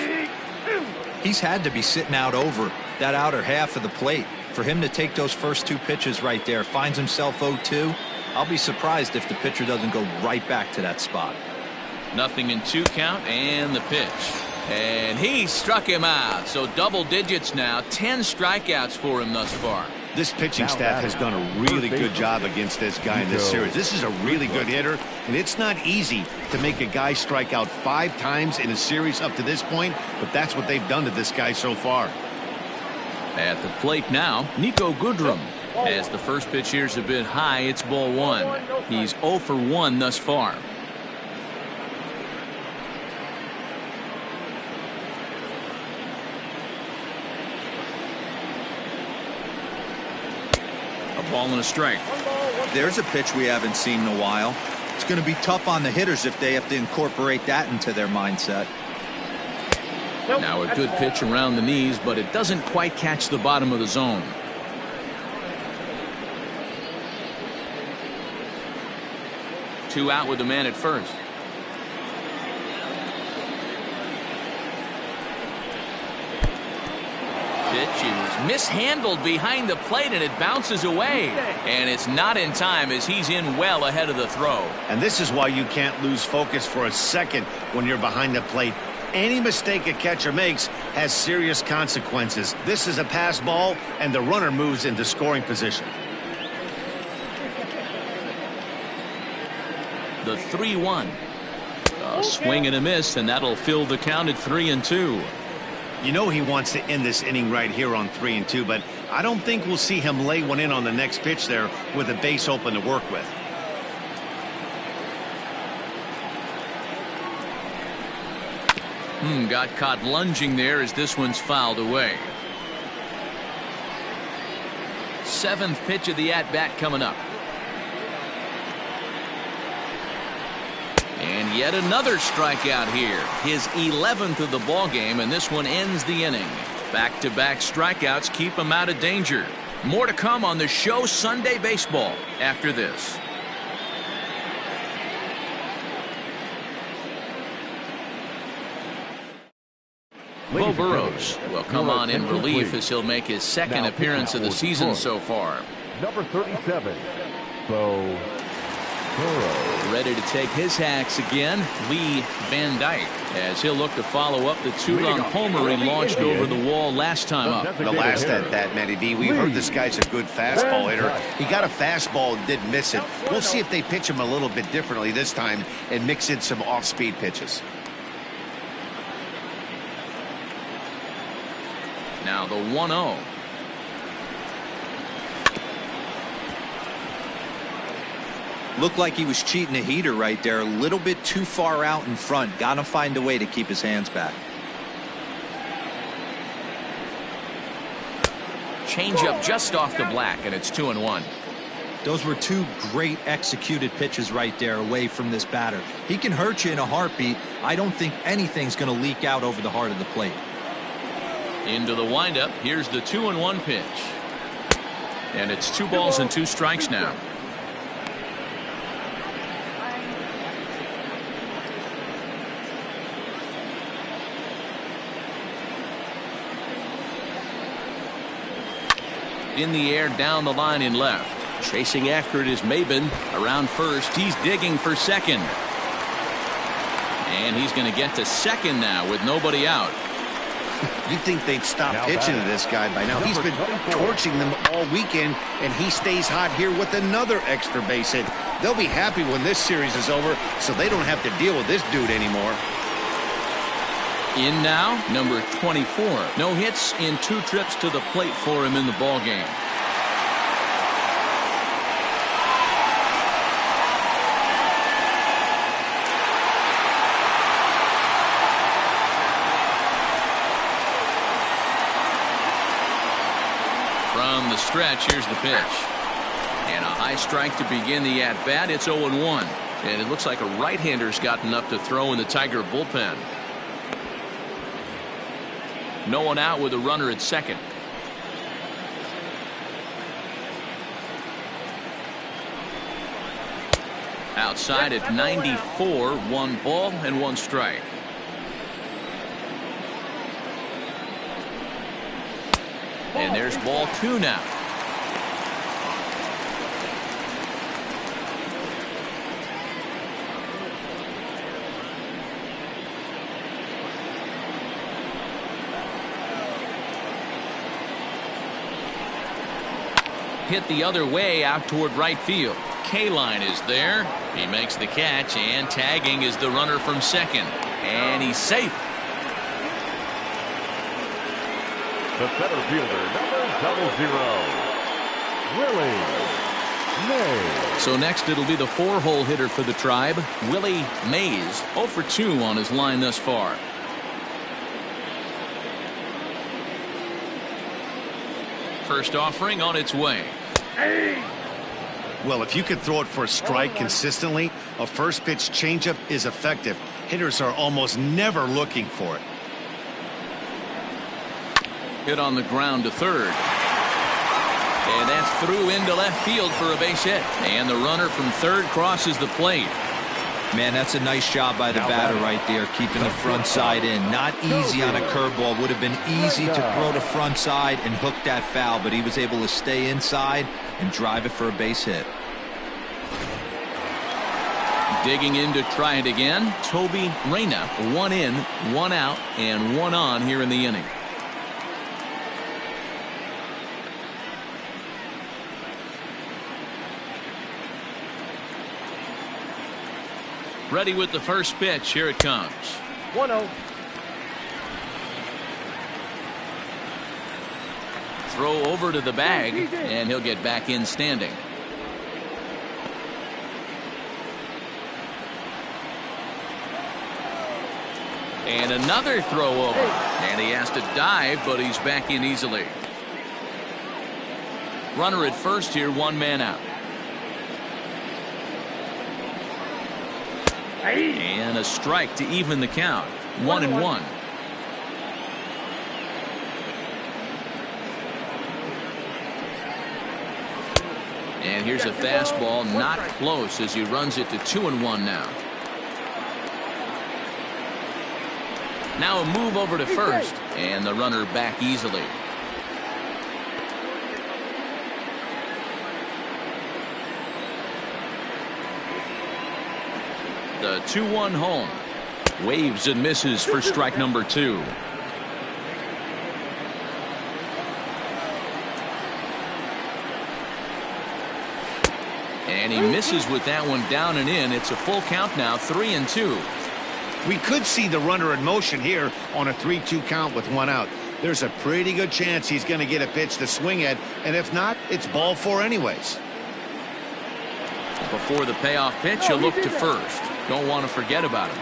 He's had to be sitting out over that outer half of the plate. For him to take those first 2 pitches right there, finds himself 0-2. I'll be surprised if the pitcher doesn't go right back to that spot. 0-2 count and the pitch. And he struck him out. So double digits now. 10 strikeouts for him thus far. This pitching staff has done a really good job against this guy in this series. This is a really good hitter, and it's not easy to make a guy strike out 5 times in a series up to this point, but that's what they've done to this guy so far. At the plate now, Nico Goodrum. As the first pitch here's a bit high, it's ball 1. He's 0 for 1 thus far. A ball and a strike. There's a pitch we haven't seen in a while. It's going to be tough on the hitters if they have to incorporate that into their mindset. Now a good pitch around the knees, but it doesn't quite catch the bottom of the zone. Two out with the man at first. Pitch is mishandled behind the plate, and it bounces away. And it's not in time as he's in well ahead of the throw. And this is why you can't lose focus for a second when you're behind the plate. Any mistake a catcher makes has serious consequences. This is a pass ball, and the runner moves into scoring position. The 3-1. A swing and a miss, and that'll fill the count at 3-2. You know he wants to end this inning right here on 3-2, but I don't think we'll see him lay one in on the next pitch there with a base open to work with. Got caught lunging there as this one's fouled away. 7th pitch of the at-bat coming up. And yet another strikeout here. His 11th of the ball game, and this one ends the inning. Back-to-back strikeouts keep him out of danger. More to come on the show Sunday Baseball after this. Bo Burrows will come on in relief as he'll make his second appearance of the season so far. Number 37, Bo Burrows. Ready to take his hacks again, Lee Van Dyke, as he'll look to follow up the 2-run homer he launched over the wall last time up. The last at bat, Matty B, we heard this guy's a good fastball hitter. He got a fastball and did miss it. We'll see if they pitch him a little bit differently this time and mix in some off-speed pitches. Now the 1-0. Looked like he was cheating a heater right there. A little bit too far out in front. Got to find a way to keep his hands back. Changeup just off the black, and it's 2-1. Those were 2 great executed pitches right there away from this batter. He can hurt you in a heartbeat. I don't think anything's going to leak out over the heart of the plate. Into the windup. Here's the 2-1 pitch. And it's 2 balls and 2 strikes now. In the air down the line in left. Chasing after it is Maben around first. He's digging for second. And he's going to get to second now with nobody out. You'd think they'd stop pitching to this guy by now. He's been torching them all weekend, and he stays hot here with another extra base hit. They'll be happy when this series is over, so they don't have to deal with this dude anymore. In now, number 24. No hits in 2 trips to the plate for him in the ballgame. From the stretch, here's the pitch. And a high strike to begin the at-bat. It's 0-1. And it looks like a right-hander's gotten up to throw in the Tiger bullpen. No one out with a runner at second. Outside at 94, 1 ball and 1 strike. And there's ball 2 now. Hit the other way out toward right field. K-line is there. He makes the catch, and tagging is the runner from second. And he's safe. The center fielder, number 00, Willie Mays. So next it'll be the 4-hole hitter for the Tribe, Willie Mays. 0 for 2 on his line thus far. First offering on its way. Well, if you could throw it for a strike consistently, a first pitch changeup is effective. Hitters are almost never looking for it. Hit on the ground to third. And that's through into left field for a base hit. And the runner from third crosses the plate. Man, that's a nice job by the batter right there, keeping the front side in. Not easy on a curveball. Would have been easy to throw the front side and hook that foul, but he was able to stay inside and drive it for a base hit. Digging in to try it again, Toby Reyna. 1 in, 1 out, and 1 on here in the inning. Ready with the first pitch. Here it comes. 1-0. Throw over to the bag, and he'll get back in standing. And another throw over. And he has to dive, but he's back in easily. Runner at first here, 1 man out. And a strike to even the count. 1-1. And here's a fastball, not close, as he runs it to 2-1 now. Now a move over to first, and the runner back easily. The 2-1 home. Waves and misses for strike number 2. And he misses with that one down and in. It's a full count now, 3-2. We could see the runner in motion here on a 3-2 count with 1 out. There's a pretty good chance he's going to get a pitch to swing at, and if not, it's ball 4 anyways. Before the payoff pitch, he'll look to first. Don't want to forget about him.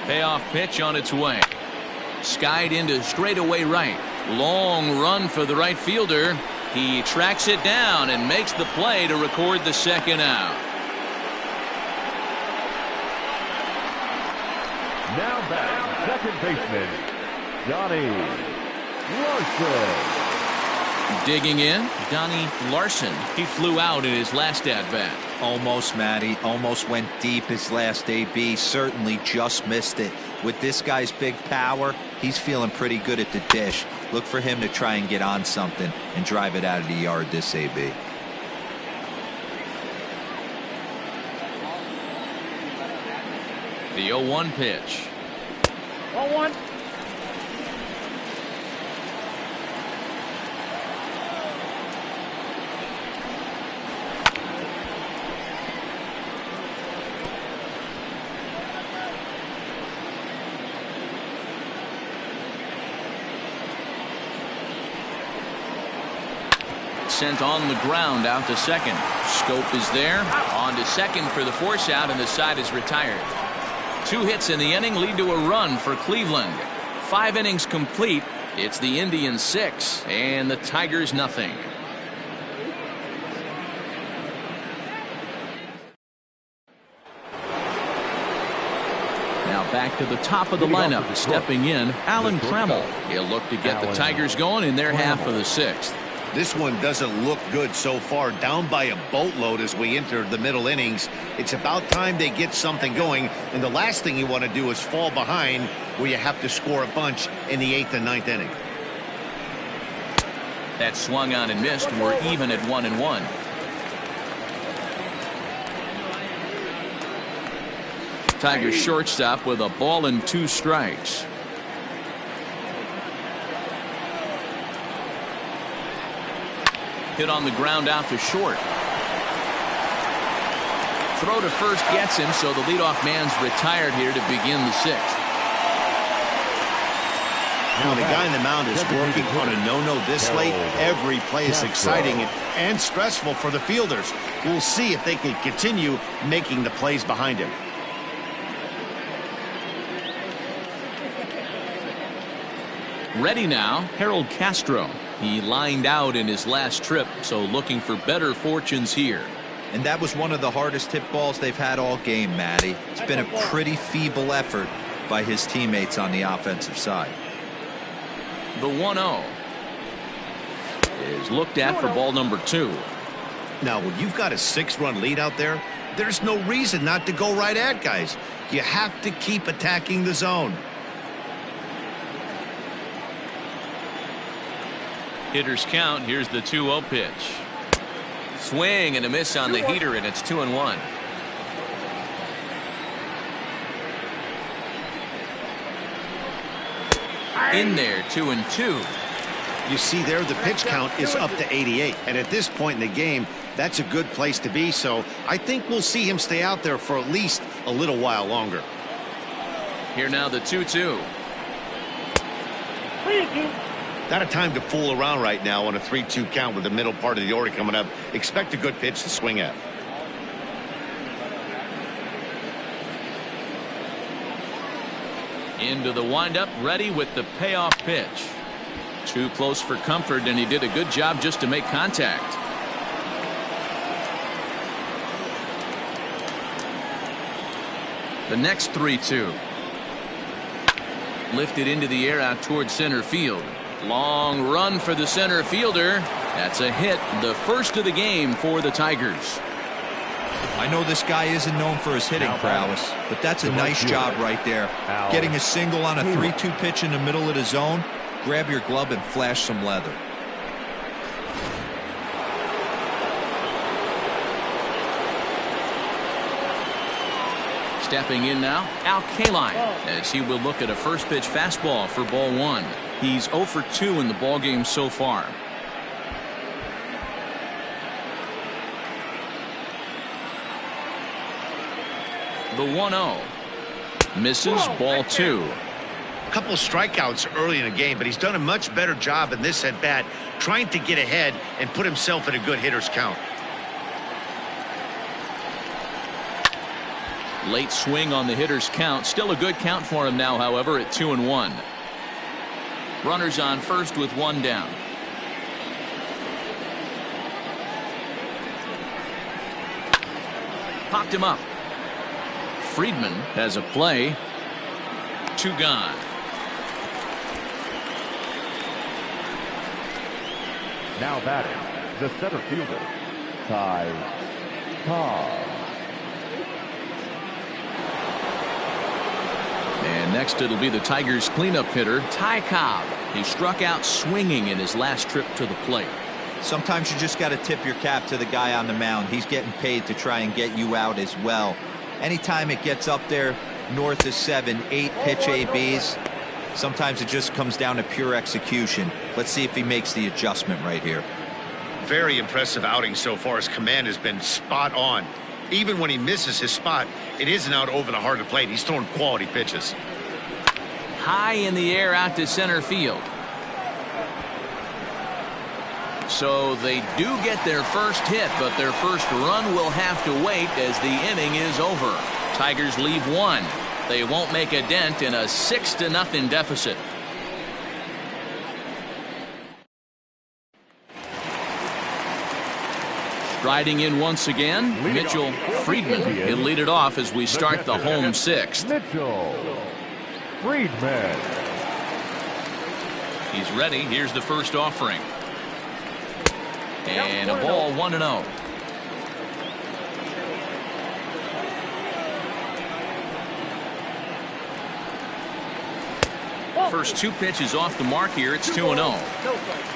Payoff pitch on its way. Skied into straightaway right. Long run for the right fielder. He tracks it down and makes the play to record the second out. Now back, second baseman, Johnny Larson. Digging in, Donnie Larson. He flew out in his last at-bat. Almost, Matty. Almost went deep his last AB. Certainly just missed it. With this guy's big power, he's feeling pretty good at the dish. Look for him to try and get on something and drive it out of the yard this AB. The 0-1 pitch. 1-1. sent on the ground out to second. Scope is there. On to second for the force out, and the side is retired. 2 hits in the inning lead to a run for Cleveland. 5 innings complete. It's the Indians 6 and the Tigers nothing. Now back to the top of the lineup. Stepping in, Alan Trammell. He'll look to get the Tigers going in their half of the 6th. This one doesn't look good so far. Down by a boatload as we enter the middle innings. It's about time they get something going. And the last thing you want to do is fall behind where you have to score a bunch in the 8th and 9th inning. That swung on and missed. We're even at 1-1. Tigers shortstop with a ball and 2 strikes. Hit on the ground out to short. Throw to first gets him, so the leadoff man's retired here to begin the 6th. Now the guy on the mound is working on a no-no this late. Every play is exciting and stressful for the fielders. We'll see if they can continue making the plays behind him. Ready now, Harold Castro. He lined out in his last trip, so looking for better fortunes here. And that was one of the hardest hit balls they've had all game, Matty. It's been a pretty feeble effort by his teammates on the offensive side. The 1-0 is looked at for ball number 2. Now, when you've got a 6-run lead out there, there's no reason not to go right at guys. You have to keep attacking the zone. Hitters count. Here's the 2-0 pitch. Swing and a miss on the heater, and it's 2-1. In there, 2-2. You see there, the pitch count is up to 88. And at this point in the game, that's a good place to be. So I think we'll see him stay out there for at least a little while longer. Here now, the 2-2. Not a time to fool around right now on a 3-2 count with the middle part of the order coming up. Expect a good pitch to swing at. Into the windup, ready with the payoff pitch. Too close for comfort, and he did a good job just to make contact. The next 3-2. Lifted into the air out towards center field. Long run for the center fielder. That's a hit, the first of the game for the Tigers. I know this guy isn't known for his hitting prowess, but that's a nice job right there. Getting a single on a 3-2 pitch in the middle of the zone. Grab your glove and flash some leather. Stepping in now, Al Kaline, as he will look at a first pitch fastball for ball 1. He's 0 for 2 in the ballgame so far. The 1-0 misses, ball 2. A couple of strikeouts early in the game, but he's done a much better job in this at bat trying to get ahead and put himself in a good hitter's count. Late swing on the hitter's count. Still a good count for him now, however, at 2-1. Runners on first with 1 down. Popped him up. Friedman has a play. 2 gone. Now batting, the center fielder, Ty Cobb. And next it'll be the Tigers cleanup hitter, Ty Cobb. He struck out swinging in his last trip to the plate. Sometimes you just got to tip your cap to the guy on the mound. He's getting paid to try and get you out as well. Anytime it gets up there north of 7, 8 pitch ABs, sometimes it just comes down to pure execution. Let's see if he makes the adjustment right here. Very impressive outing so far. His command has been spot on. Even when he misses his spot, it isn't out over the heart of the plate. He's throwing quality pitches. High in the air out to center field. So they do get their first hit, but their first run will have to wait as the inning is over. Tigers leave one. They won't make a dent in a 6-0 deficit. Striding in once again, Mitchell Friedman. He'll lead it off as we start the home sixth. Mitchell Friedman. He's ready. Here's the first offering. And a ball 1-0. First two pitches off the mark here. It's 2-0.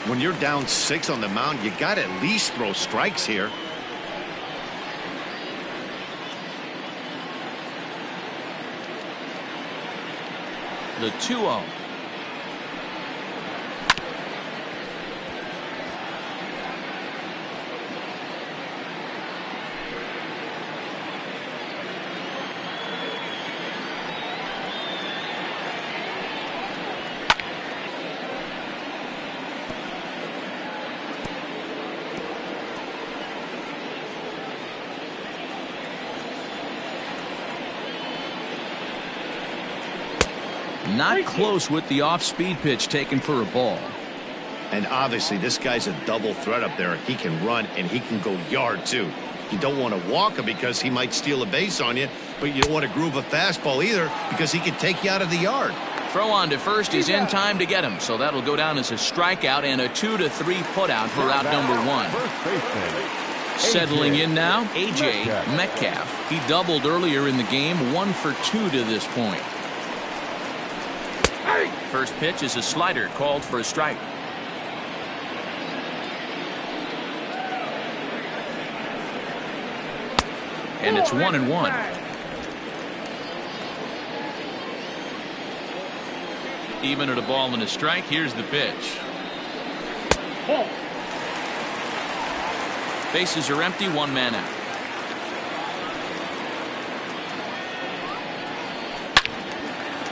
When you're down 6 on the mound, you got to at least throw strikes here. The 2-0. Not close with the off-speed pitch taken for a ball. And obviously this guy's a double threat up there. He can run and he can go yard too. You don't want to walk him because he might steal a base on you, but you don't want to groove a fastball either because he can take you out of the yard. Throw on to first is in time to get him, so that'll go down as a strikeout and a 2-3 putout for out number 1. Settling in now, A.J. Metcalf. He doubled earlier in the game, 1 for 2 to this point. First pitch is a slider called for a strike. And it's 1-1. Even at a ball and a strike, here's the pitch. Bases are empty, 1 man out.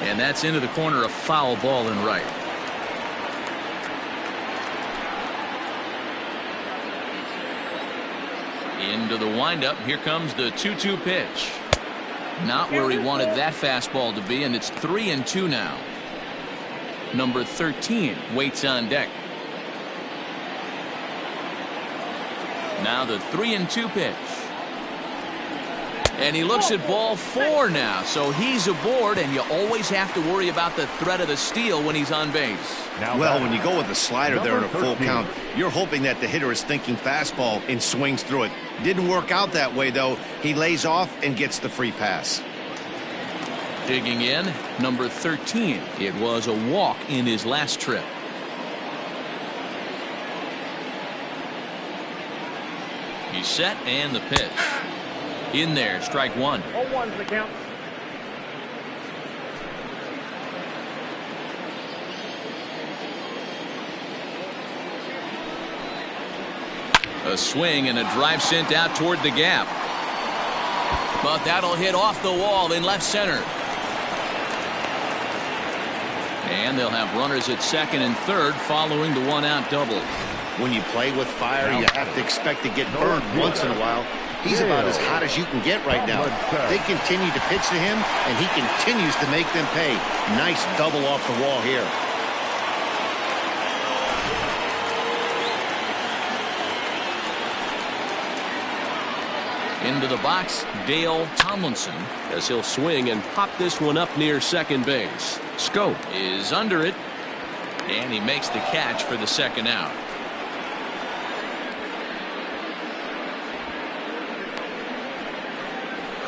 And that's into the corner, a foul ball and right. Into the windup. Here comes the 2-2 pitch. Not where he wanted that fastball to be, and it's 3-2 now. Number 13 waits on deck. Now the 3-2 pitch. And he looks at ball 4 now, so he's aboard, and you always have to worry about the threat of the steal when he's on base. Well, when you go with the slider there in a full count, you're hoping that the hitter is thinking fastball and swings through it. Didn't work out that way, though. He lays off and gets the free pass. Digging in, number 13. It was a walk in his last trip. He's set, and the pitch. In there, strike 1. 0-1's the count. A swing and a drive sent out toward the gap. But that'll hit off the wall in left center. And they'll have runners at second and third following the 1-out double. When you play with fire, you have to expect to get burned once in a while. He's about as hot as you can get right now. They continue to pitch to him, and he continues to make them pay. Nice double off the wall here. Into the box, Dale Tomlinson, as he'll swing and pop this one up near second base. Scope Is under it, and he makes the catch for the second out.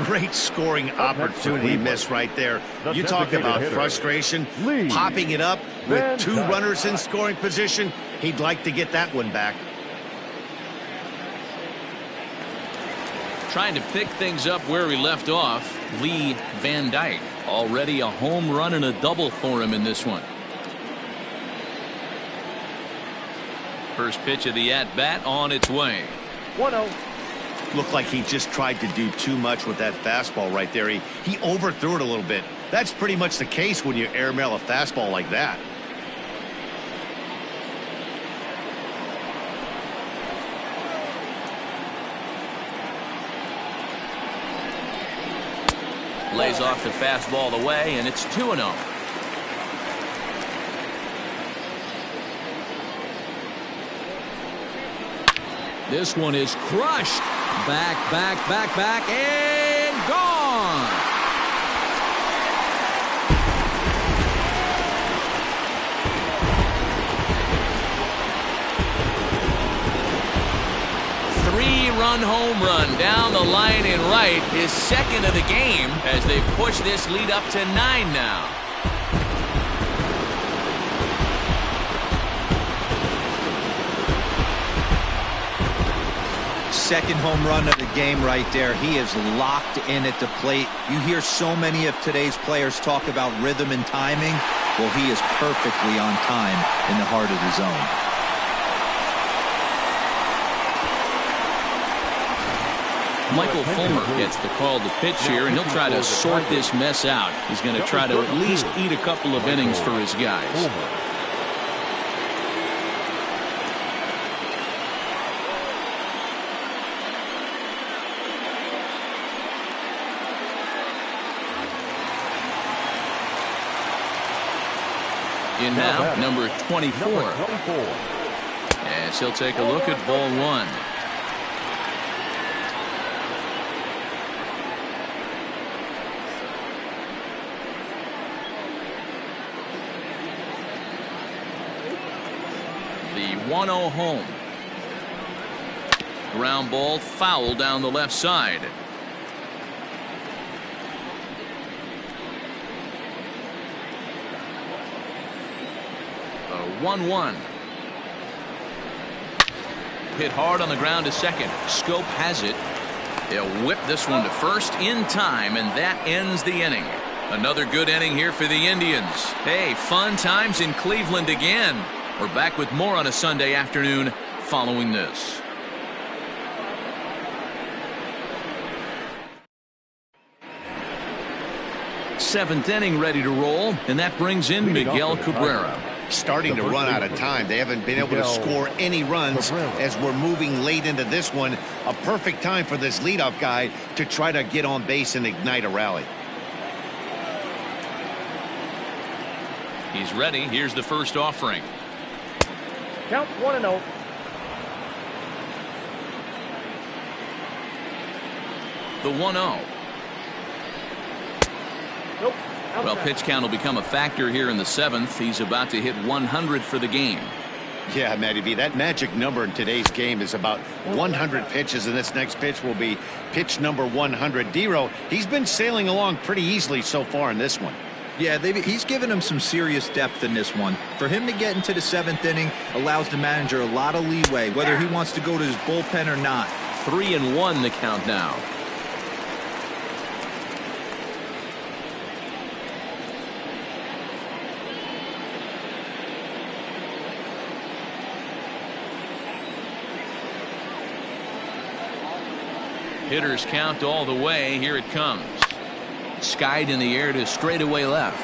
Great scoring opportunity miss right there. You talk about frustration, popping it up with 2 runners in scoring position. He'd like to get that one back. Trying to pick things up where he left off, Lee Van Dyke. Already a home run and a double for him in this one. First pitch of the at-bat on its way. 1-0. Looked like he just tried to do too much with that fastball right there. He overthrew it a little bit. That's pretty much the case when you airmail a fastball like that. Lays off the fastball away, and it's 2-0. This one is crushed. Back, and gone. Three-run home run down the line and right. His second of the game as they've pushed this lead up to 9 now. Second home run of the game right there. He is locked in at the plate. You hear so many of today's players talk about rhythm and timing. Well, he is perfectly on time in the heart of the zone. Michael Fulmer gets the call to pitch here, and he'll try to sort this mess out. He's going to try to at least eat a couple of innings for his guys. In now, number 24. As he'll take a look at ball 1. The 1-0 home. Ground ball foul down the left side. The 1-1. Hit hard on the ground to second. Scope has it. They'll whip this one to first in time, and that ends the inning. Another good inning here for the Indians. Hey, fun times in Cleveland again. We're back with more on a Sunday afternoon following this. Seventh inning ready to roll, and that brings in Miguel Cabrera. Starting to run out of time. They haven't been able to score any runs as we're moving late into this one. A perfect time for this leadoff guy to try to get on base and ignite a rally. He's ready. Here's the first offering. Count 1-0. The 1-0. Nope. Well, pitch count will become a factor here in the 7th. He's about to hit 100 for the game. Yeah, Matty V, that magic number in today's game is about 100 pitches, and this next pitch will be pitch number 100. Dero, he's been sailing along pretty easily so far in this one. Yeah, he's given him some serious depth in this one. For him to get into the 7th inning allows the manager a lot of leeway, whether he wants to go to his bullpen or not. 3-1 the count now. Hitters count all the way. Here it comes. Skied in the air to straightaway left.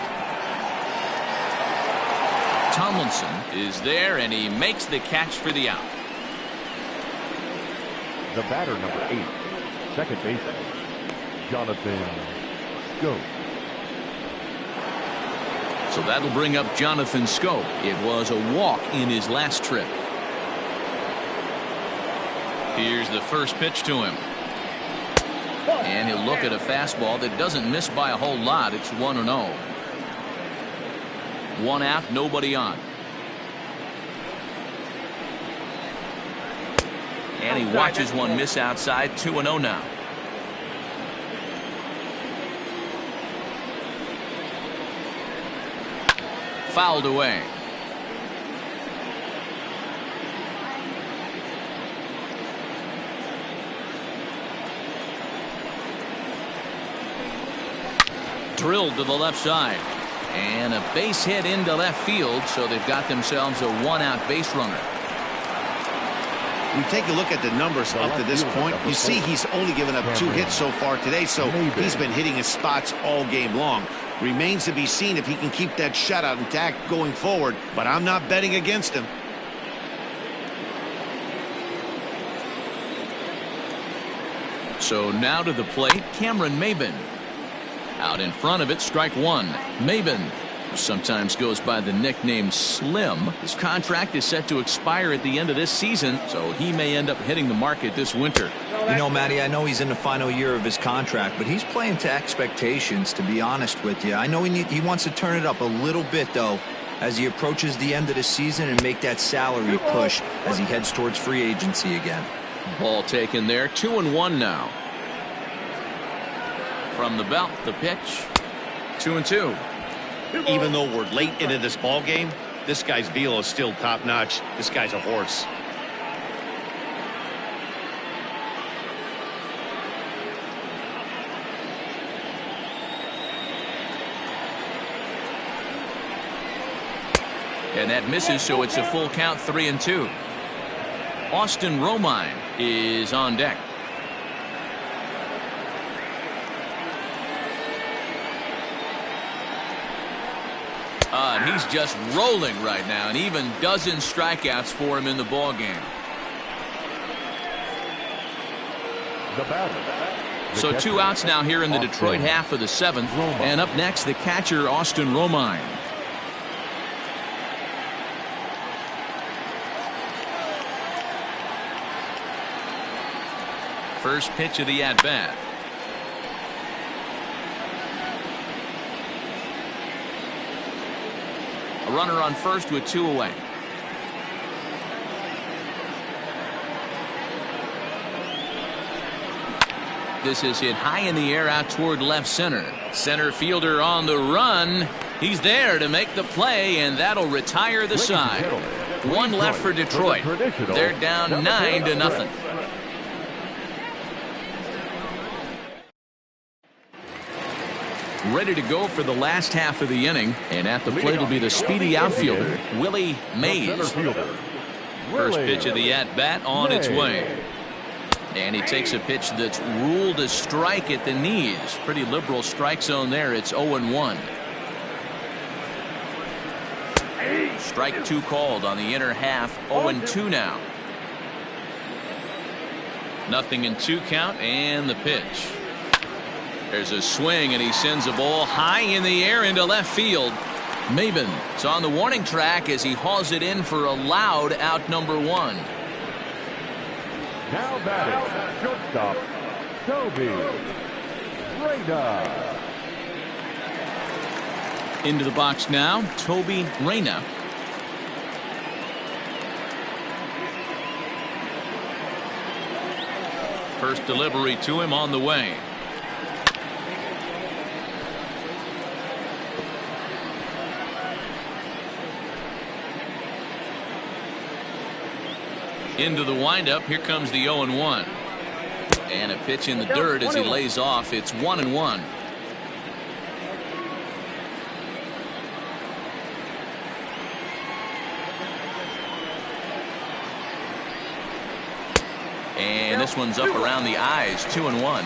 Tomlinson is there, and he makes the catch for the out. The batter, number 8, second baseman, Jonathan Scope. So that'll bring up Jonathan Scope. It was a walk in his last trip. Here's the first pitch to him. And he'll look at a fastball that doesn't miss by a whole lot. It's 1-0. One out, nobody on. And he watches one miss outside. 2-0 now. Fouled away. Drilled to the left side. And a base hit into left field, so they've got themselves a one-out base runner. We take a look at the numbers up to this point. You see he's only given up 2 hits so far today, so he's been hitting his spots all game long. Remains to be seen if he can keep that shutout intact going forward, but I'm not betting against him. So now to the plate, Cameron Maybin. Out in front of it, strike one. Maben, who sometimes goes by the nickname Slim. His contract is set to expire at the end of this season, so he may end up hitting the market this winter. You know, Matty, I know he's in the final year of his contract, but he's playing to expectations, to be honest with you. I know he wants to turn it up a little bit, though, as he approaches the end of the season and make that salary push as he heads towards free agency again. Ball taken there. 2-1 now. From the belt, the pitch. 2-2. Even though we're late into this ball game, this guy's velo is still top notch. This guy's a horse. And that misses, so it's a full count, 3-2. Austin Romine is on deck. And he's just rolling right now, and even dozen strikeouts for him in the ball game. The batter. So 2 outs now here in the Detroit half of the 7th. And up next, the catcher, Austin Romine. First pitch of the at-bat. A runner on first with 2 away. This is hit high in the air out toward left center. Center fielder on the run. He's there to make the play, and that'll retire the side. 1 left for Detroit. They're down 9-0. Ready to go for the last half of the inning, and at the plate will be the speedy outfielder, Willie Mays. First pitch of the at-bat on its way. And he takes a pitch that's ruled a strike at the knees. Pretty liberal strike zone there. It's 0-1. Strike 2 called on the inner half. 0-2 now. 0-2 count, and the pitch. There's a swing, and he sends a ball high in the air into left field. Maben is on the warning track as he hauls it in for a loud out number 1. Now batting, shortstop, Toby Reyna. Into the box now, Toby Reyna. First delivery to him on the way. Into the windup. Here comes the 0-1. And a pitch in the dirt as he lays off. It's 1-1. And this one's up around the eyes. 2-1.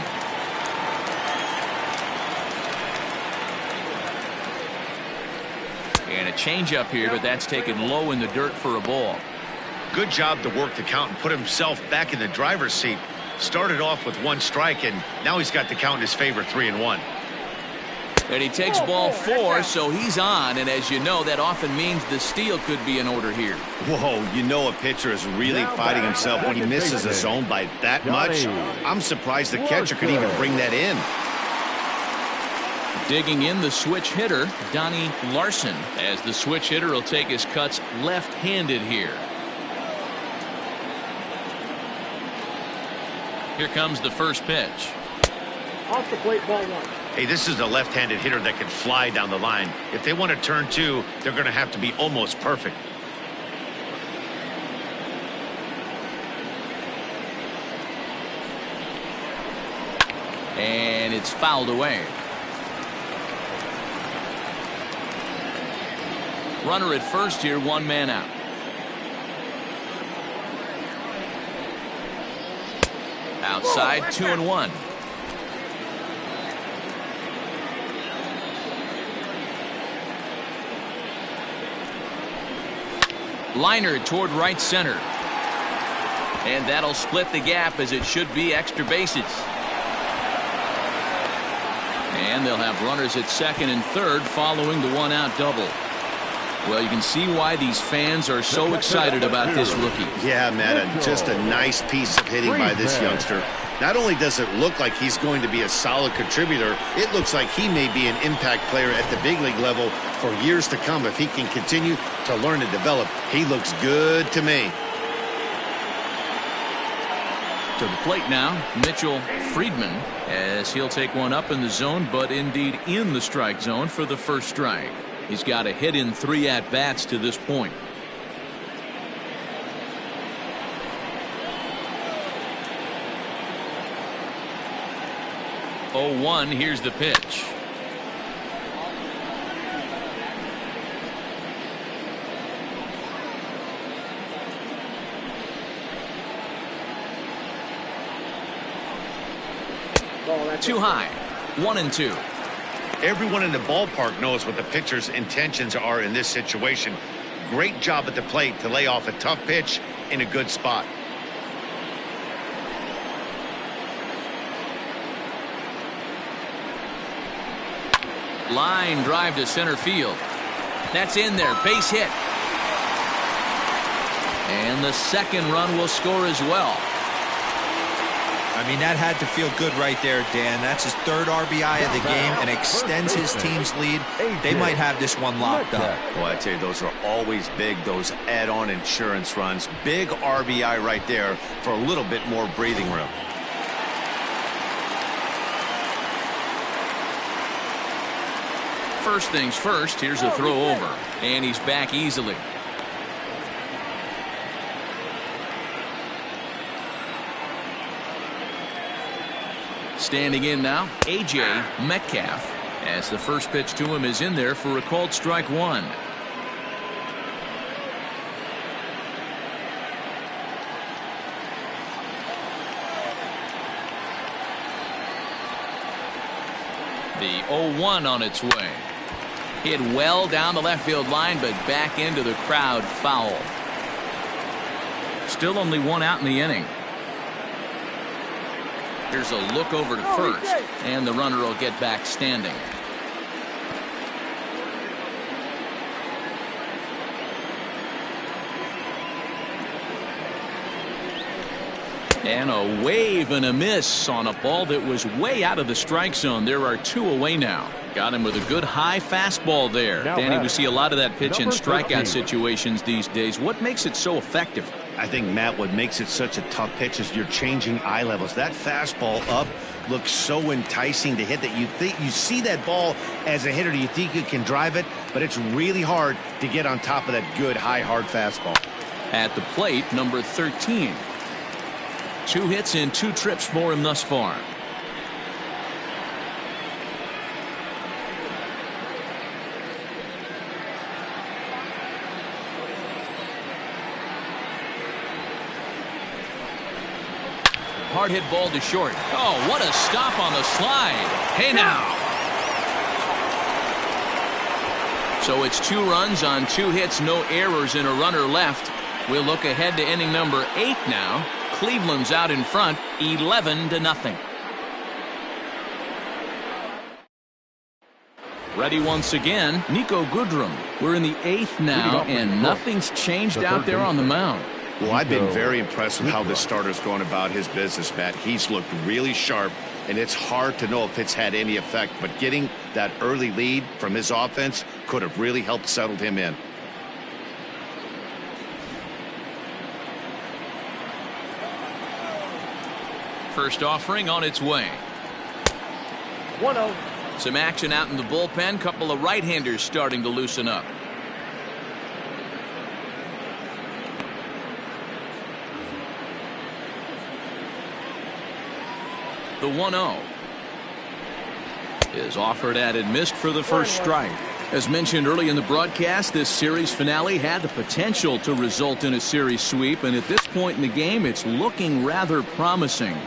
And a changeup here, but that's taken low in the dirt for a ball. Good job to work the count and put himself back in the driver's seat. Started off with 1 strike, and now he's got the count in his favor, 3-1. And he takes ball 4, so he's on. And as you know, that often means the steal could be in order here. Whoa, you know a pitcher is really fighting himself when he misses a zone by that much. I'm surprised the catcher could even bring that in. Digging in the switch hitter, Donnie Larson, as the switch hitter will take his cuts left-handed here. Here comes the first pitch. Off the plate, ball 1. Hey, this is a left-handed hitter that can fly down the line. If they want to turn 2, they're going to have to be almost perfect. And it's fouled away. Runner at first here, 1 man out. Outside, 2-1. Liner toward right center. And that'll split the gap, as it should be extra bases. And they'll have runners at second and third following the one-out double. Well, you can see why these fans are so excited about this rookie. Yeah, Matt, just a nice piece of hitting by this youngster. Not only does it look like he's going to be a solid contributor, it looks like he may be an impact player at the big league level for years to come if he can continue to learn and develop. He looks good to me. To the plate now, Mitchell Friedman, as he'll take one up in the zone, but indeed in the strike zone for the first strike. He's got a hit in 3 at-bats to this point. Oh, 1, here's the pitch. Too high. 1-2. Everyone in the ballpark knows what the pitcher's intentions are in this situation. Great job at the plate to lay off a tough pitch in a good spot. Line drive to center field. That's in there. Base hit. And the second run will score as well. I mean, that had to feel good right there, Dan. That's his 3rd RBI of the game and extends his team's lead. They might have this one locked up. Well, I tell you, those are always big, those add-on insurance runs. Big RBI right there for a little bit more breathing room. First things first, here's a throw over, and he's back easily. Standing in now, A.J. Metcalf, as the first pitch to him is in there for a called strike 1. The 0-1 on its way. Hit well down the left field line, but back into the crowd, foul. Still only 1 out in the inning. Here's a look over to first, and the runner will get back standing. And a wave and a miss on a ball that was way out of the strike zone. There are 2 away now. Got him with a good high fastball there. Danny, we see a lot of that pitch in strikeout situations these days. What makes it so effective? I think, Matt, what makes it such a tough pitch is you're changing eye levels. That fastball up looks so enticing to hit that you see that ball as a hitter, you think you can drive it, but it's really hard to get on top of that good high hard fastball. At the plate, number 13. 2 hits and 2 trips for him thus far. Hard hit ball to short. Oh, what a stop on the slide. Hey now. So it's 2 runs on 2 hits, no errors, and a runner left. We'll look ahead to inning number 8 now. Cleveland's out in front, 11-0. Ready once again, Nico Goodrum. We're in the 8th now, and nothing's changed out there on the mound. Well, I've been very impressed with how this starter's going about his business, Matt. He's looked really sharp, and it's hard to know if it's had any effect, but getting that early lead from his offense could have really helped settle him in. First offering on its way. 1-0. Some action out in the bullpen. Couple of right-handers starting to loosen up. The 1-0 is offered at and missed for the first strike. As mentioned early in the broadcast, this series finale had the potential to result in a series sweep, and at this point in the game, it's looking rather promising.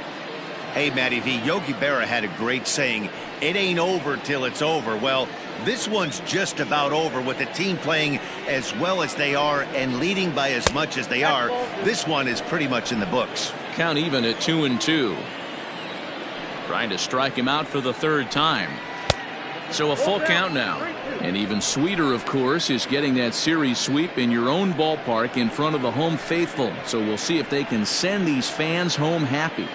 Hey, Matty V, Yogi Berra had a great saying, it ain't over till it's over. Well, this one's just about over with the team playing as well as they are and leading by as much as they are. This one is pretty much in the books. Count even at 2-2. Trying to strike him out for the 3rd time. So a full count now. And even sweeter, of course, is getting that series sweep in your own ballpark in front of the home faithful. So we'll see if they can send these fans home happy.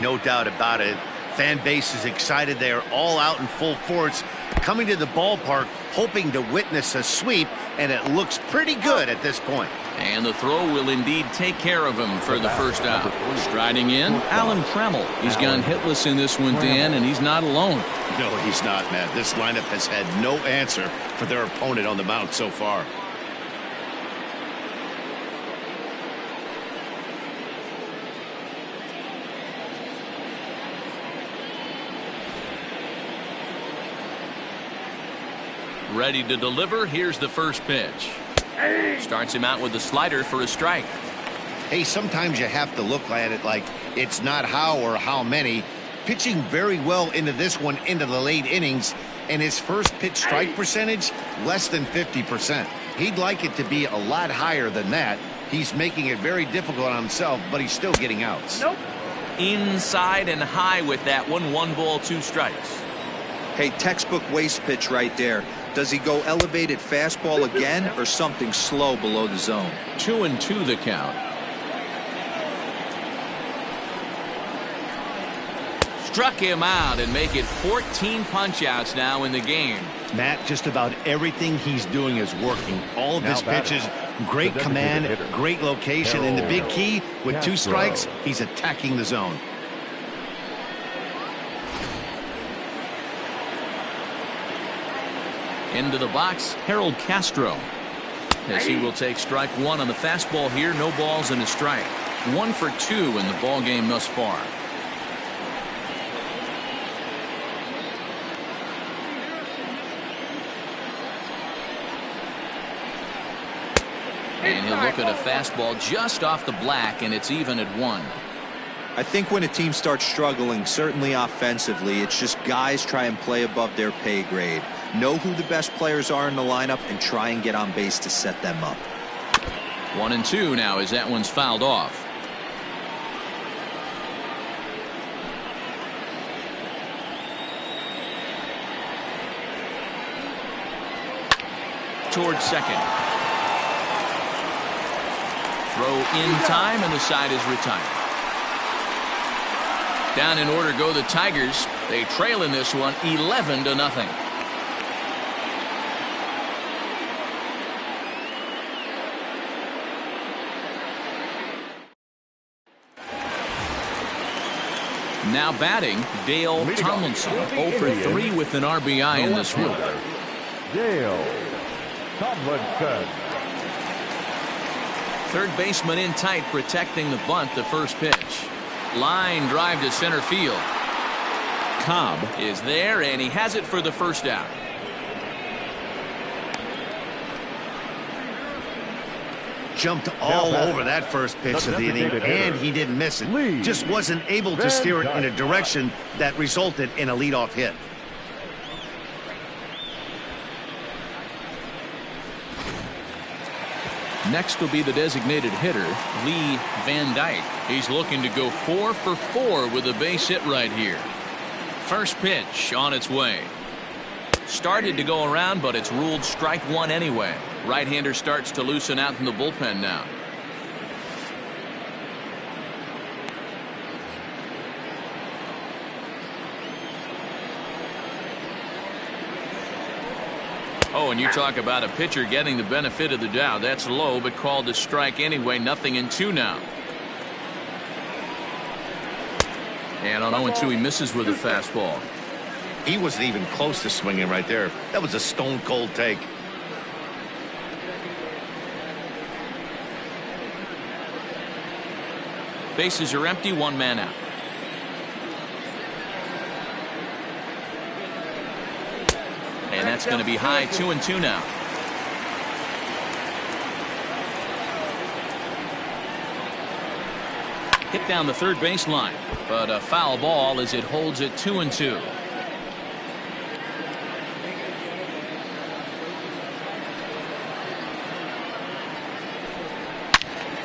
No doubt about it. Fan base is excited. They are all out in full force, coming to the ballpark, hoping to witness a sweep, and it looks pretty good at this point. And the throw will indeed take care of him for the first out. Striding in, Alan Trammell. He's gone hitless in this one, Dan, and he's not alone. No, he's not, Matt. This lineup has had no answer for their opponent on the mound so far. Ready to deliver. Here's the first pitch. Starts him out with a slider for a strike. Hey, sometimes you have to look at it like it's not how or how many. Pitching very well into this one into the late innings, and his first pitch strike percentage less than 50%. He'd like it to be a lot higher than that. He's making it very difficult on himself, but he's still getting outs. Nope. Inside and high with that one. 1 ball, 2 strikes. Hey, textbook waste pitch right there. Does he go elevated fastball again or something slow below the zone? 2-2 the count. Struck him out and make it 14 punch-outs now in the game. Matt, just about everything he's doing is working. All of his pitches, great command, great location, and the big key, with 2 strikes, he's attacking the zone. Into the box, Harold Castro. As he will take strike 1 on the fastball here. No balls and a strike. 1 for 2 in the ball game thus far. And he'll look at a fastball just off the black, and it's even at 1. I think when a team starts struggling, certainly offensively, it's just guys try and play above their pay grade. Know who the best players are in the lineup and try and get on base to set them up. 1-2 now as that one's fouled off. Towards second. Throw in time, and the side is retired. Down in order go the Tigers. They trail in this one 11-0. Now batting, Dale Tomlinson. 0 for 3 with an RBI in this one. Dale Tomlinson. Third baseman in tight, protecting the bunt. The first pitch. Line drive to center field. Cobb is there, and he has it for the first out. Jumped all over that first pitch of the inning, and he didn't miss it. Just wasn't able to steer it in a direction that resulted in a leadoff hit. Next will be the designated hitter, Lee Van Dyke. He's looking to go 4 for 4 with a base hit right here. First pitch on its way. Started to go around, but it's ruled strike 1 anyway. Right-hander starts to loosen out in the bullpen now. Oh, and you talk about a pitcher getting the benefit of the doubt. That's low, but called a strike anyway. 0-2 now. And on 0-2, he misses with a fastball. He wasn't even close to swinging right there. That was a stone-cold take. Bases are empty, 1 man out. And that's going to be high. 2-2 now. Hit down the third baseline, but a foul ball as it holds it 2-2.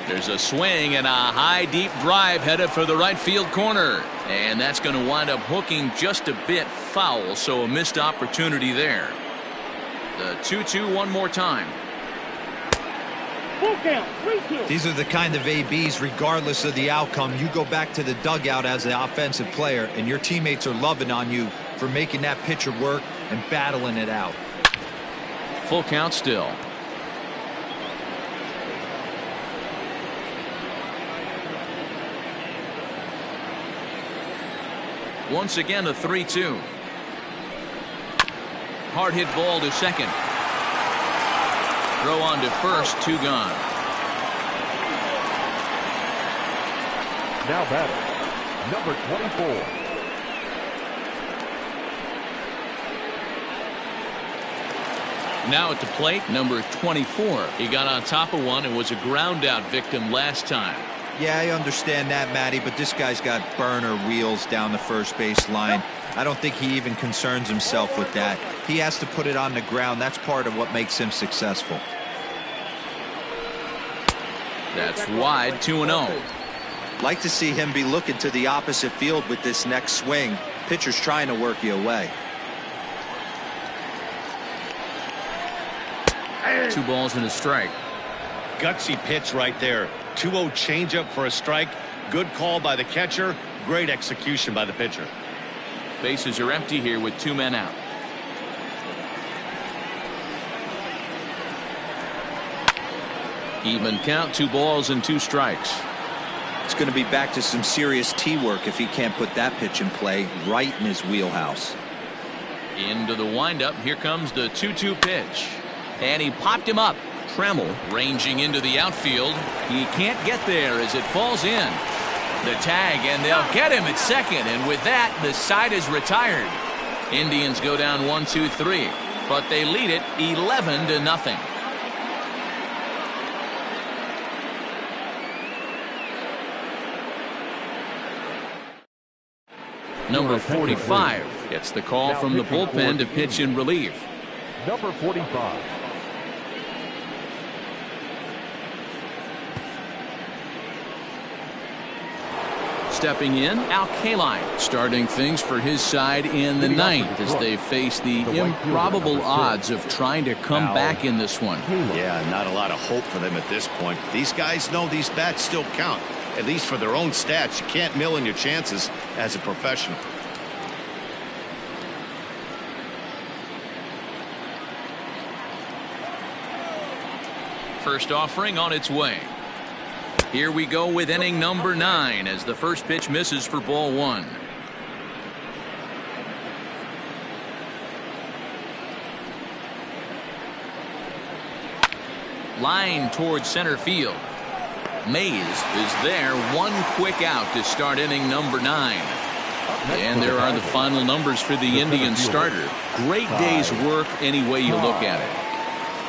There's a swing and a high deep drive headed for the right field corner, and that's going to wind up hooking just a bit foul, so a missed opportunity there. The 2-2 one more time. Full count, 3-2. These are the kind of ABs, regardless of the outcome, you go back to the dugout as the offensive player, and your teammates are loving on you for making that pitcher work and battling it out. Full count still. Once again, a 3-2. Hard hit ball to second. Throw on to first, 2 gone. Now batting, number 24. Now at the plate, number 24. He got on top of one and was a ground out victim last time. Yeah, I understand that, Matty, but this guy's got burner wheels down the first base line. I don't think he even concerns himself with that. He has to put it on the ground. That's part of what makes him successful. That's wide, 2-0. Like to see him be looking to the opposite field with this next swing. Pitcher's trying to work you away. 2 balls and a strike. Gutsy pitch right there. 2-0 changeup for a strike. Good call by the catcher. Great execution by the pitcher. Bases are empty here with 2 men out. Even count, 2 balls and 2 strikes. It's going to be back to some serious tee work if he can't put that pitch in play right in his wheelhouse. Into the windup. Here comes the 2-2 pitch. And he popped him up. Tremmel ranging into the outfield. He can't get there as it falls in. The tag, and they'll get him at second. And with that, the side is retired. Indians go down 1-2-3, but they lead it 11-0. Number 45 gets the call from the bullpen to pitch in relief. Number 45. Stepping in, Al Kaline, starting things for his side in the 9th as they face the improbable odds of trying to come back in this one. Yeah, not a lot of hope for them at this point. These guys know these bats still count, at least for their own stats. You can't mill in your chances as a professional. First offering on its way. Here we go with inning number 9 as the first pitch misses for ball 1. Line towards center field. Mays is there, 1 quick out to start inning number 9. And there are the final numbers for the Indians starter. Great day's work any way you look at it.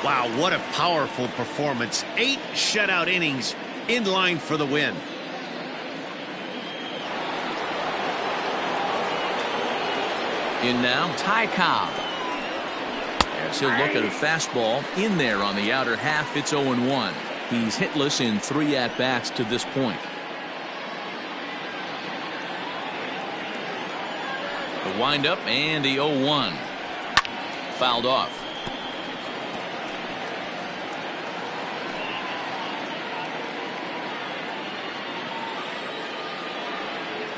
Wow, what a powerful performance. 8 shutout innings. In line for the win. In now, Ty Cobb. As he'll look at a fastball in there on the outer half, it's 0-1. He's hitless in 3 at-bats to this point. The windup and the 0-1. Fouled off.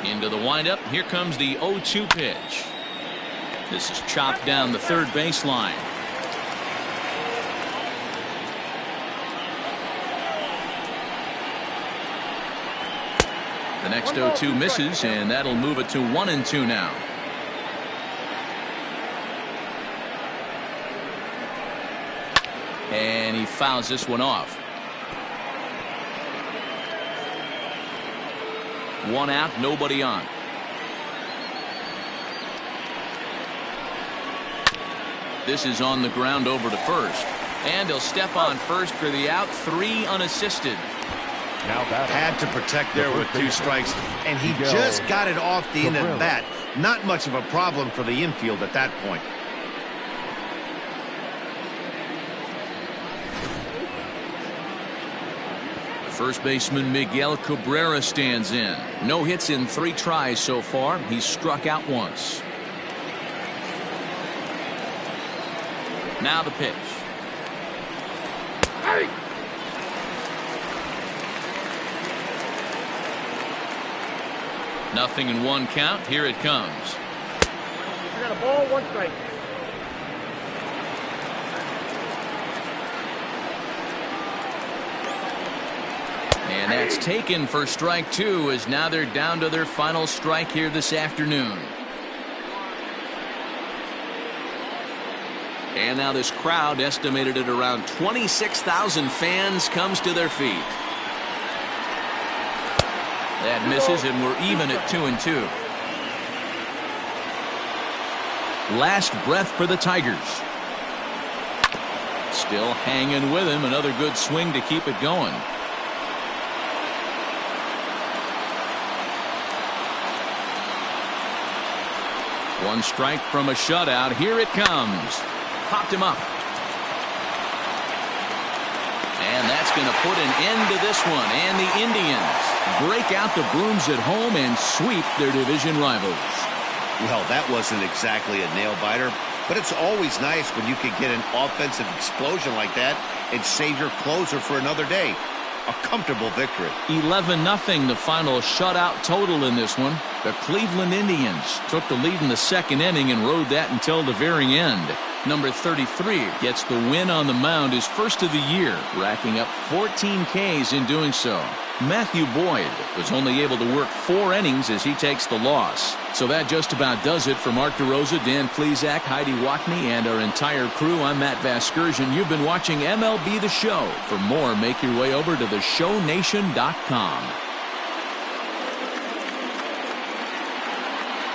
Into the windup. Here comes the 0-2 pitch. This is chopped down the third baseline. The next 0-2 misses, and that'll move it to 1-2 now. And he fouls this one off. 1 out, nobody on. This is on the ground over to first. And he'll step on first for the out. 3 unassisted. Now batting. Had to protect there with 2 strikes. And he just got it off the end of the bat. Not much of a problem for the infield at that point. First baseman Miguel Cabrera stands in. No hits in 3 tries so far. He's struck out once. Now the pitch. Hey! Nothing in one count. Here it comes. You got a ball, 1 strike. And that's taken for strike 2, as now they're down to their final strike here this afternoon. And now this crowd, estimated at around 26,000 fans, comes to their feet. That misses, and we're even at 2-2. Last breath for the Tigers. Still hanging with him. Another good swing to keep it going. One strike from a shutout. Here it comes. Popped him up. And that's going to put an end to this one. And the Indians break out the brooms at home and sweep their division rivals. Well, that wasn't exactly a nail-biter, but it's always nice when you can get an offensive explosion like that and save your closer for another day. A comfortable victory. 11-0 the final shutout total in this one. The Cleveland Indians took the lead in the second inning and rode that until the very end. Number 33 gets the win on the mound, his first of the year, racking up 14 Ks in doing so. Matthew Boyd was only able to work 4 innings as he takes the loss. So that just about does it for Mark DeRosa, Dan Plesac, Heidi Wackney, and our entire crew. I'm Matt Vasgersian. You've been watching MLB The Show. For more, make your way over to theshownation.com.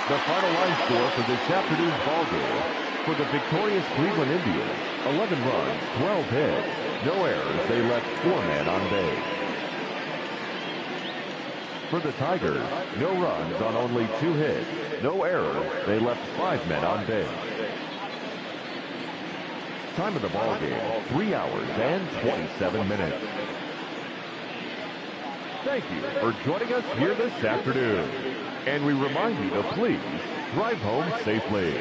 The final line score for this afternoon's ballgame. For the victorious Cleveland Indians, 11 runs, 12 hits, no errors. They left 4 men on base. For the Tigers, no runs on only 2 hits, no errors. They left 5 men on base. Time of the ballgame, 3 hours and 27 minutes. Thank you for joining us here this afternoon. And we remind you to please drive home safely.